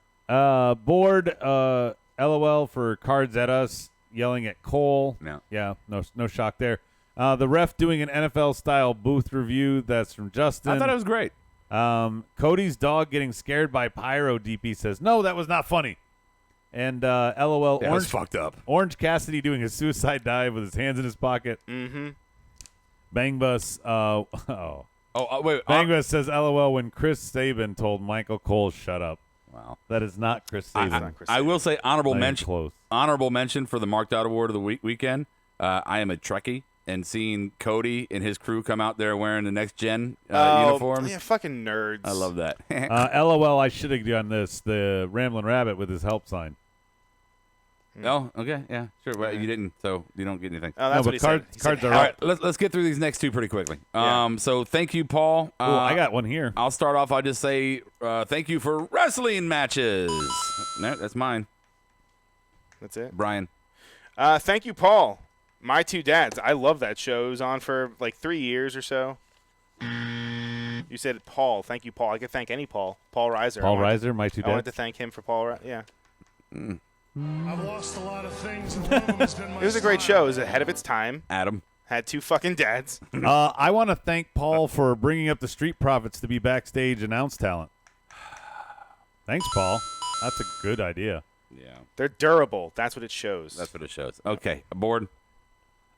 LOL for Cards at Us yelling at Cole. No. Yeah, no shock there. The ref doing an NFL-style booth review. That's from Justin. I thought it was great. Cody's dog getting scared by pyro. DP says, no, that was not funny. And LOL. That was fucked up. Orange Cassidy doing a suicide dive with his hands in his pocket. Mm-hmm. Bang Bus. Wait. Bang Bus says, LOL when Chris Sabin told Michael Cole, shut up. Wow. That is not Chris Sabin. I will say honorable mention. Close. Honorable mention for the Marked Out Award of the weekend. I am a Trekkie, and seeing Cody and his crew come out there wearing the next gen uniforms. Yeah, fucking nerds. I love that. LOL, I should have done this. The Ramblin' Rabbit with his help sign. Oh, okay, yeah, sure. Well, you didn't, so you don't get anything. Oh, that's what he said. Cards are All up. right, let's get through these next two pretty quickly. Yeah. So thank you, Paul. I got one here. I'll start off. I'll just say thank you for wrestling matches. No, that's mine. That's it. Brian. Thank you, Paul. My Two Dads. I love that show. It was on for like 3 years or so. You said Paul. Thank you, Paul. I could thank any Paul. Paul Reiser. Paul Reiser, My Two I wanted Dads. to thank him for Paul. Yeah. I've lost a lot of things, and one of them has been my It was a great show. It was ahead of its time. Adam. Had two fucking dads. I want to thank Paul for bringing up the Street Profits to be backstage announce talent. Thanks, Paul. That's a good idea. Yeah, They're durable. That's what it shows. that's what it shows. Okay, aboard.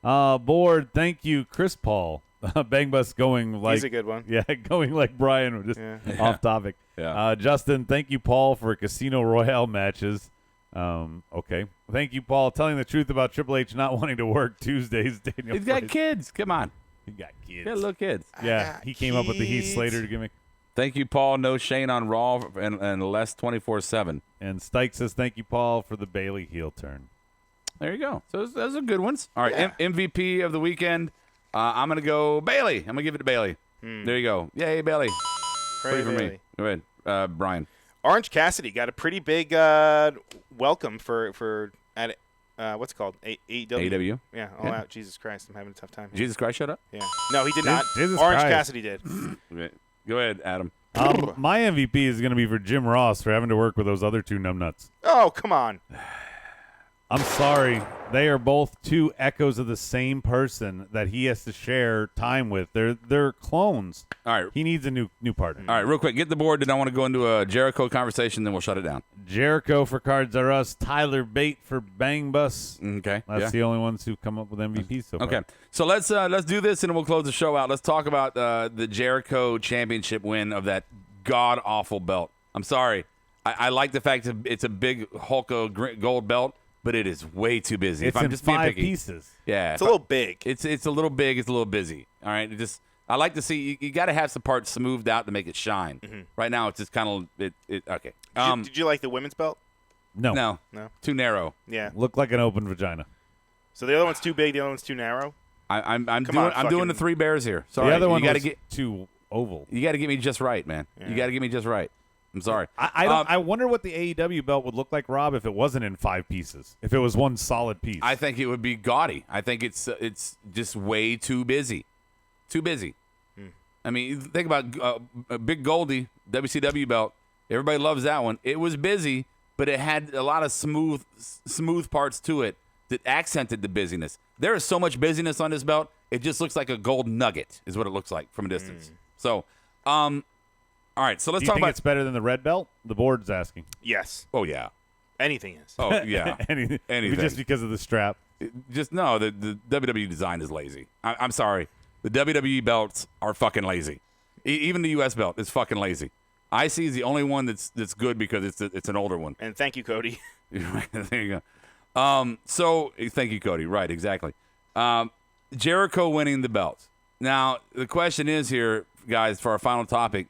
Board, thank you, Chris Paul. Bang Bus going like He's a good one. Yeah, going like Brian, just off topic. Yeah. Justin, thank you, Paul, for Casino Royale matches. Okay. Thank you, Paul, telling the truth about Triple H not wanting to work Tuesdays. Daniel He's got Price. kids. Come on. He got kids. He got little kids. Yeah, he came up with the Heath Slater gimmick. Thank you, Paul. No Shane on Raw and less 24/7. And Stike says, thank you, Paul, for the Bayley heel turn. There you go. So those are good ones. All right, MVP of the weekend. I'm going to go Bayley. I'm going to give it to Bayley. There you go. Yay, Bayley. Pray for me. Go ahead, Brian. Orange Cassidy got a pretty big welcome for at what's it called? AEW? AEW. Yeah. Oh, Yeah. wow. Jesus Christ. I'm having a tough time. Jesus Christ, shut up. Yeah. No, he did not. Jesus Orange Christ. Cassidy did. Okay. Go ahead, Adam. My MVP is going to be for Jim Ross for having to work with those other two numbnuts. Oh, come on. I'm sorry. They are both two echoes of the same person that he has to share time with. They're clones. All right. He needs a new partner. All right, real quick. Get the board. Then I want to go into a Jericho conversation, then we'll shut it down. Jericho for Cards Are Us. Tyler Bate for Bang Bus. Okay. That's the only ones who come up with MVPs so far. Okay, so let's do this and we'll close the show out. Let's talk about the Jericho Championship win of that god awful belt. I'm sorry, I like the fact that it's a big Hulk gold belt, but it is way too busy. It's if I'm in just being 5 picky. pieces. Yeah, It's a little big. It's a little big. It's a little busy. All right, I like to see you got to have some parts smoothed out to make it shine. Right now, it's just kind of okay. Did you like the women's belt? No. No, too narrow. Yeah. Look like an open vagina. So the other one's too big. The other one's too narrow. I'm Come on, doing fucking- the three bears here. Sorry, The other one you got to was get too oval. you got to get me just right, man. You got to get me just right. I'm sorry. I wonder what the AEW belt would look like, Rob, if it wasn't in 5 pieces. If it was one solid piece. I think it would be gaudy. I think it's just way too busy. Too busy. I mean, you think about a Big Goldie WCW belt. Everybody loves that one. It was busy, but it had a lot of smooth parts to it that accented the busyness. There is so much busyness on this belt. It just looks like a gold nugget is what it looks like from a distance. So, all right. So let's Do you talk think about. it's better than the red belt? The board's asking. Yes. Oh yeah. Anything is. Oh yeah. Anything. Anything. Just because of the strap. Just no. The WWE design is lazy. I'm sorry. The WWE belts are fucking lazy. Even the US belt is fucking lazy. IC is the only one that's good because it's an older one. And thank you, Cody. There you go. So thank you, Cody. Right, exactly. Jericho winning the belt. Now the question is here, guys, for our final topic,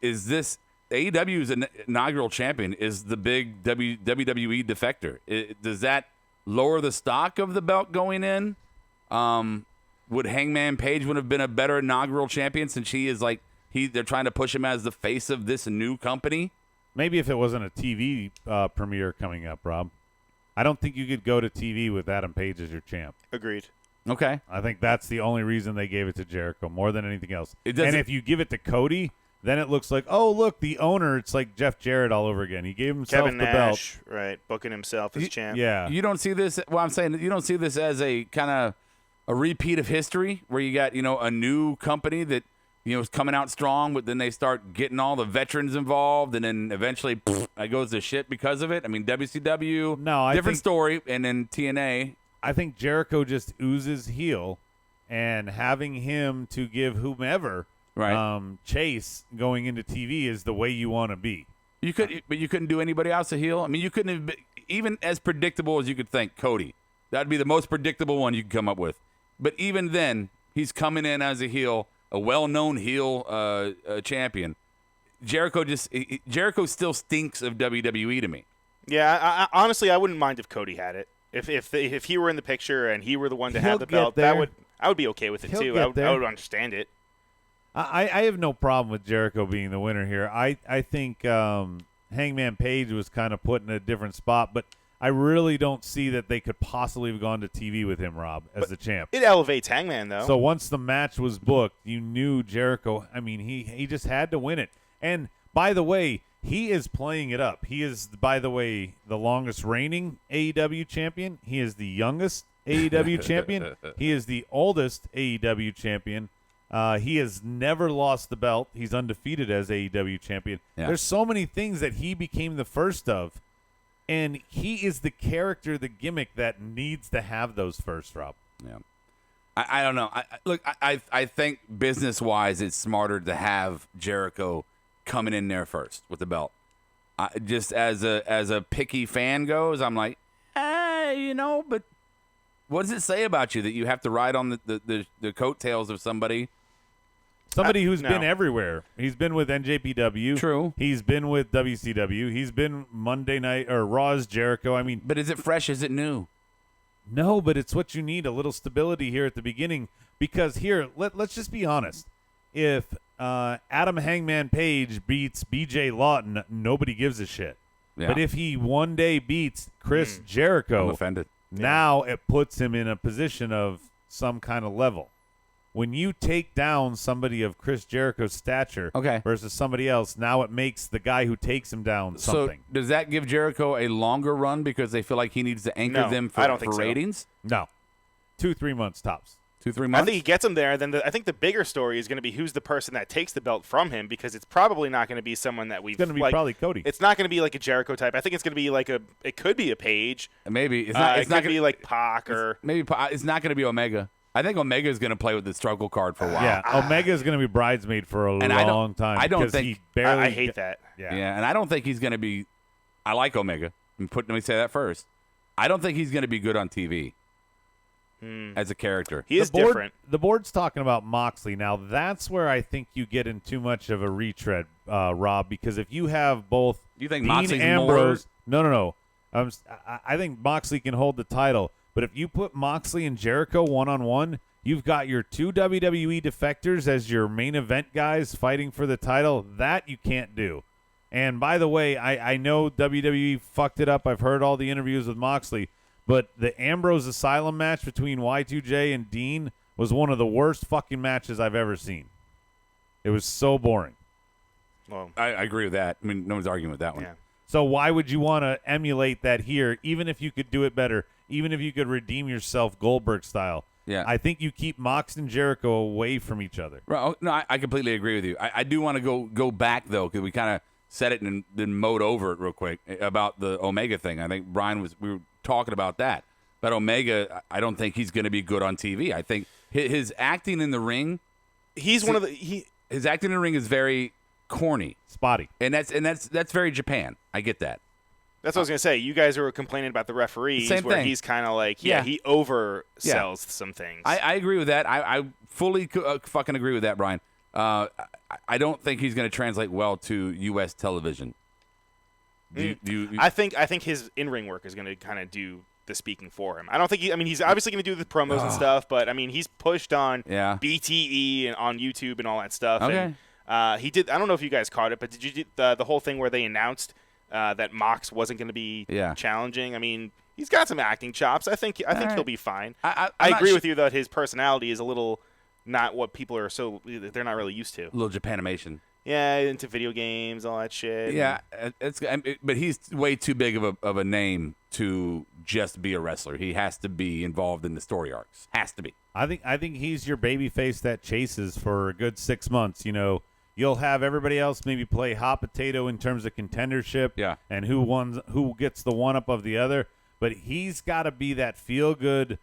is this AEW's inaugural champion is the big WWE defector? Does that lower the stock of the belt going in? Would Hangman Page would have been a better inaugural champion since he is like they're trying to push him as the face of this new company? Maybe if it wasn't a TV premiere coming up, Rob. I don't think you could go to TV with Adam Page as your champ. Agreed. Okay. I think that's the only reason they gave it to Jericho more than anything else. And if you give it to Cody, then it looks like, oh, look, the owner, it's like Jeff Jarrett all over again. He gave himself Kevin the Nash, belt. right, booking himself as champ. Yeah. You don't see this. Well, I'm saying you don't see this as a kind of a repeat of history where you got, a new company that, is coming out strong, but then they start getting all the veterans involved, and then eventually it goes to shit because of it. I mean, WCW, different story, and then TNA. I think Jericho just oozes heel, and having him to give whomever chase going into TV is the way you want to be. But you couldn't do anybody else a heel. I mean, you couldn't have been, even as predictable as you could think. Cody, that'd be the most predictable one you could come up with. But even then, he's coming in as a heel, a well-known heel champion. Jericho still stinks of WWE to me. Yeah, I honestly, I wouldn't mind if Cody had it. If he were in the picture and he were the one to have the belt, I would be okay with it too. I would understand it. I have no problem with Jericho being the winner here. I think Hangman Page was kind of put in a different spot, but I really don't see that they could possibly have gone to TV with him, Rob, as the champ. It elevates Hangman, though. So once the match was booked, you knew Jericho. I mean, he just had to win it. And by the way, he is playing it up. He is, by the way, the longest reigning AEW champion. He is the youngest AEW champion. He is the oldest AEW champion. He has never lost the belt. He's undefeated as AEW champion. Yeah. There's so many things that he became the first of. And he is the character, the gimmick that needs to have those first, Rob. Yeah, I don't know. I think business-wise, it's smarter to have Jericho coming in there first with the belt. Just as a picky fan goes, I'm like, but what does it say about you that you have to ride on the coattails of somebody? Somebody who's been everywhere. He's been with NJPW. True. He's been with WCW. He's been Monday Night or Raw's Jericho. I mean, but is it fresh? Is it new? No, but it's what you need, a little stability here at the beginning. Because here, let's just be honest. If Adam Hangman Page beats BJ Lawton, nobody gives a shit. Yeah. But if he one day beats Chris Jericho, I'm offended. Now it puts him in a position of some kind of level. When you take down somebody of Chris Jericho's stature versus somebody else, now it makes the guy who takes him down something. So does that give Jericho a longer run because they feel like he needs to anchor them for ratings? No. 2-3 months tops. 2-3 months? I think he gets him there. Then I think the bigger story is going to be who's the person that takes the belt from him, because it's probably not going to be someone that we've. It's going to be probably Cody. It's not going to be like a Jericho type. I think it's going to be like it could be a Page. Maybe it's not. It's not going to be like Pac or maybe it's not going to be Omega. I think Omega is going to play with the struggle card for a while. Yeah, Omega is going to be bridesmaid for a long time. I don't think he barely. I hate that. Yeah, and I don't think he's going to be. I like Omega. Let me say that first. I don't think he's going to be good on TV as a character. He is different. The board's talking about Moxley now. That's where I think you get in too much of a retread, Rob. Because if you have both, you think Dean Moxley's Ambrose? No. I think Moxley can hold the title. But if you put Moxley and Jericho one-on-one, you've got your two WWE defectors as your main event guys fighting for the title. That you can't do. And by the way, I know WWE fucked it up. I've heard all the interviews with Moxley. But the Ambrose Asylum match between Y2J and Dean was one of the worst fucking matches I've ever seen. It was so boring. Well, I agree with that. I mean, no one's arguing with that one. Yeah. So why would you want to emulate that here, even if you could do it better, even if you could redeem yourself Goldberg style? Yeah. I think you keep Mox and Jericho away from each other. Right. No, I completely agree with you. I do want to go back, though, because we kind of said it and then mowed over it real quick about the Omega thing. I think we were talking about that. But Omega, I don't think he's going to be good on TV. I think his acting in the ring, his acting in the ring is very corny, spotty, and that's very Japan. I get that. That's what I was gonna say. You guys were complaining about the referees, Same where thing. He's kind of like, he oversells some things. I agree with that. I fully fucking agree with that, Brian. I don't think he's going to translate well to U.S. television. I think his in-ring work is going to kind of do the speaking for him. I don't think he's obviously going to do the promos and stuff, but I mean, he's pushed on BTE and on YouTube and all that stuff. Okay. And, he did. I don't know if you guys caught it, but did you the whole thing where they announced that Mox wasn't going to be challenging? I mean, He's got some acting chops. I think he'll be fine. I agree with you that his personality is a little not what people are they're not really used to. A little Japanimation. Yeah, into video games, all that shit. Yeah, but he's way too big of a name to just be a wrestler. He has to be involved in the story arcs. Has to be. I think he's your baby face that chases for a good 6 months. You know, you'll have everybody else maybe play hot potato in terms of contendership. Yeah. And who gets the one up of the other. But he's got to be that feel good.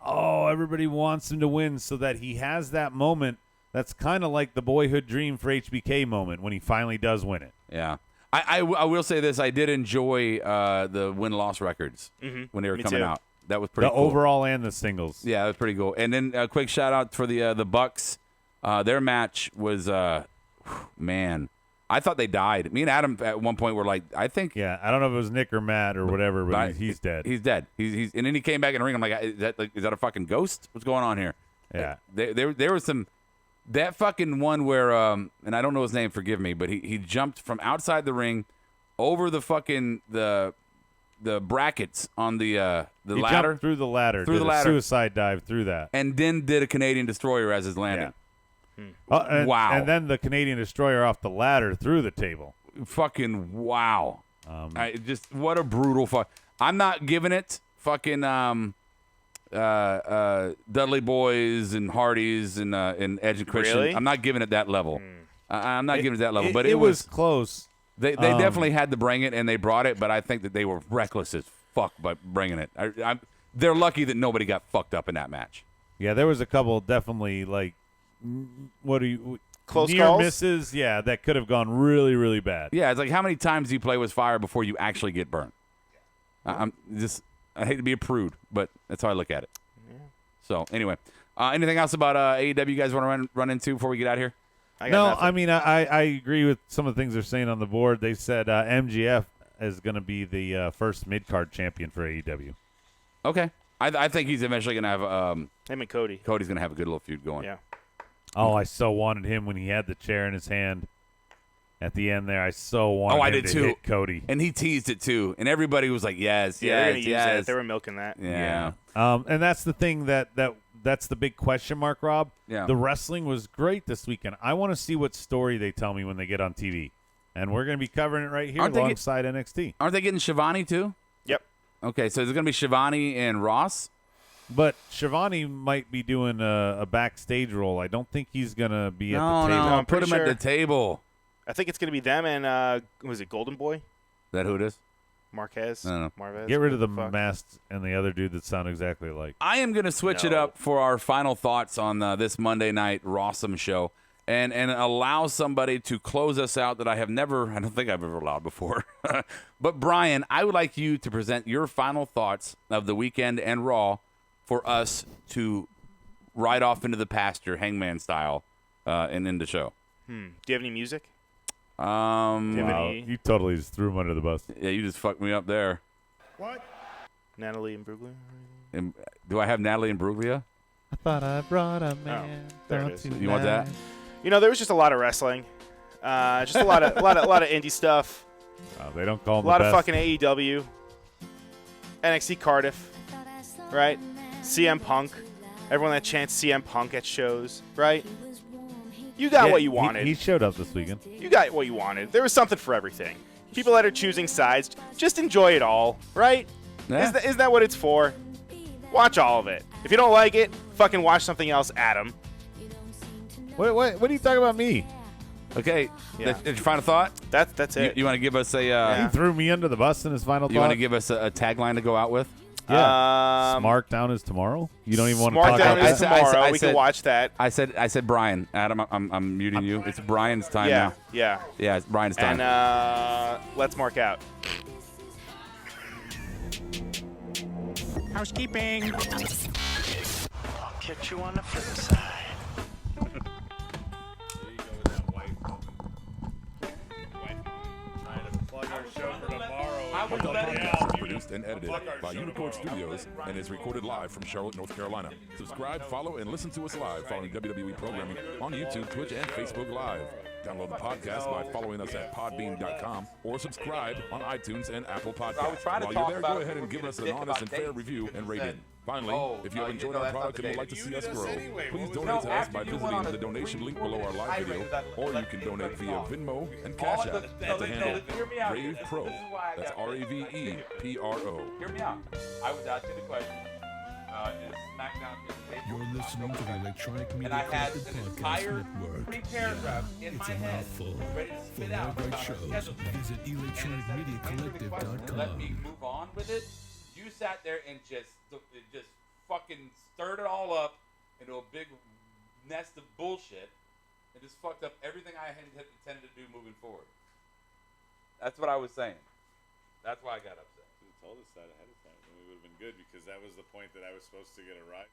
Oh, everybody wants him to win, so that he has that moment. That's kind of like the boyhood dream for HBK moment when he finally does win it. Yeah. I will say this. I did enjoy the win-loss records when they were coming out. That was pretty cool. The overall and the singles. Yeah, that was pretty cool. And then a quick shout-out for the Bucks. Their match was, man, I thought they died. Me and Adam at one point were like, I think. Yeah, I don't know if it was Nick or Matt or whatever, but he's dead. He's dead. He's and then he came back in the ring. I'm like, is that a fucking ghost? What's going on here? Yeah. There was some. That fucking one where, and I don't know his name, forgive me, but he jumped from outside the ring over the fucking the brackets on the ladder. Jumped through the ladder. Through the ladder. Suicide dive through that. And then did a Canadian Destroyer as his landing. Yeah. Wow. And then the Canadian Destroyer off the ladder through the table. Fucking wow. What a brutal fuck. I'm not giving it fucking Dudley Boys and Hardys and Edge and Christian. Really? I'm not giving it that level. I'm not giving it that level. But it was close. They definitely had to bring it, and they brought it. But I think that they were reckless as fuck by bringing it. They're lucky that nobody got fucked up in that match. Yeah, there was a couple definitely like close near calls? misses. Yeah, that could have gone really, really bad. Yeah, it's like how many times do you play with fire before you actually get burned? I hate to be a prude, but that's how I look at it. Yeah. So, anyway, anything else about AEW you guys want to run into before we get out of here? I mean, I agree with some of the things they're saying on the board. They said MGF is going to be the first mid-card champion for AEW. Okay. I think he's eventually going to have him and Cody. Cody's going to have a good little feud going. Yeah. Oh, I so wanted him when he had the chair in his hand. At the end there, I so wanted him to hit Cody. And he teased it, too. And everybody was like, yes, yeah, yes, yes. They were milking that. Yeah. And that's the thing that's the big question mark, Rob. Yeah. The wrestling was great this weekend. I want to see what story they tell me when they get on TV. And we're going to be covering it right here alongside NXT. Aren't they getting Shivani, too? Yep. Okay, so is it going to be Shivani and Ross? But Shivani might be doing a backstage role. I don't think he's going to be at the table. No, put him at the table. I think it's going to be them and, was it Golden Boy? Is that who it is? Marquez? No. Marvez? Get rid of the mask and the other dude that sound exactly alike. I am going to switch it up for our final thoughts on this Monday night Rawsome show and allow somebody to close us out that I don't think I've ever allowed before. But, Brian, I would like you to present your final thoughts of the weekend and Raw for us to ride off into the pasture, Hangman style, and end the show. Do you have any music? Wow, you totally just threw him under the bus. Yeah, you just fucked me up there. What? Natalie and Bruglia? Do I have Natalie and Bruglia? I thought I brought a man. there it is. You want that? You know, there was just a lot of wrestling. Just a lot of indie stuff. They don't call him a lot the of best. fucking AEW. NXT Cardiff. Right? CM Punk. Everyone that chants CM Punk at shows. Right? You got what you wanted. He showed up this weekend. You got what you wanted. There was something for everything. People that are choosing sides, just enjoy it all, right? Yeah. Is that what it's for? Watch all of it. If you don't like it, fucking watch something else, Adam. What are you talking about me? Okay. Yeah. Did you final thought? That's it. You want to give us a... He threw me under the bus in his final thought. You want to give us a tagline to go out with? Yeah. Smart Down is tomorrow. You don't even want to talk Smart Down about is that? tomorrow. We can watch that. I said Brian. Adam, I'm muting you. It's Brian's time now. Yeah. Yeah, it's Brian's time. And let's mark out. Housekeeping. I'll catch you on the flip side. Produced and edited by Unicord Studios and is recorded live from Charlotte, North Carolina. Subscribe, follow, and listen to us live following WWE programming on YouTube, Twitch, and Facebook Live. Download the podcast by following us at podbean.com or subscribe on iTunes and Apple I was Podcasts. trying to While talk you're there, about go it. ahead and give us an honest and fair review and rating. Finally, if you have enjoyed our product and would like to see us grow, please donate to us by visiting the donation link below our live video, or you can donate via Venmo and Cash App at the handle Ravepro. That's RAVEPRO. Hear me out. I was asking the question. Is SmackDown You're listening to the Electronic and Media I had Collective an Podcast entire Network. 3 paragraphs in my head Mouthful. ready to For spit more out great about our shows, schedule. visit Let me electronicmediacollective.com. move on with it. You sat there and just fucking stirred it all up into a big nest of bullshit and just fucked up everything I had intended to do moving forward. That's what I was saying. That's why I got upset. You told us that ahead of time, and we would have been good because that was the point that I was supposed to get a right.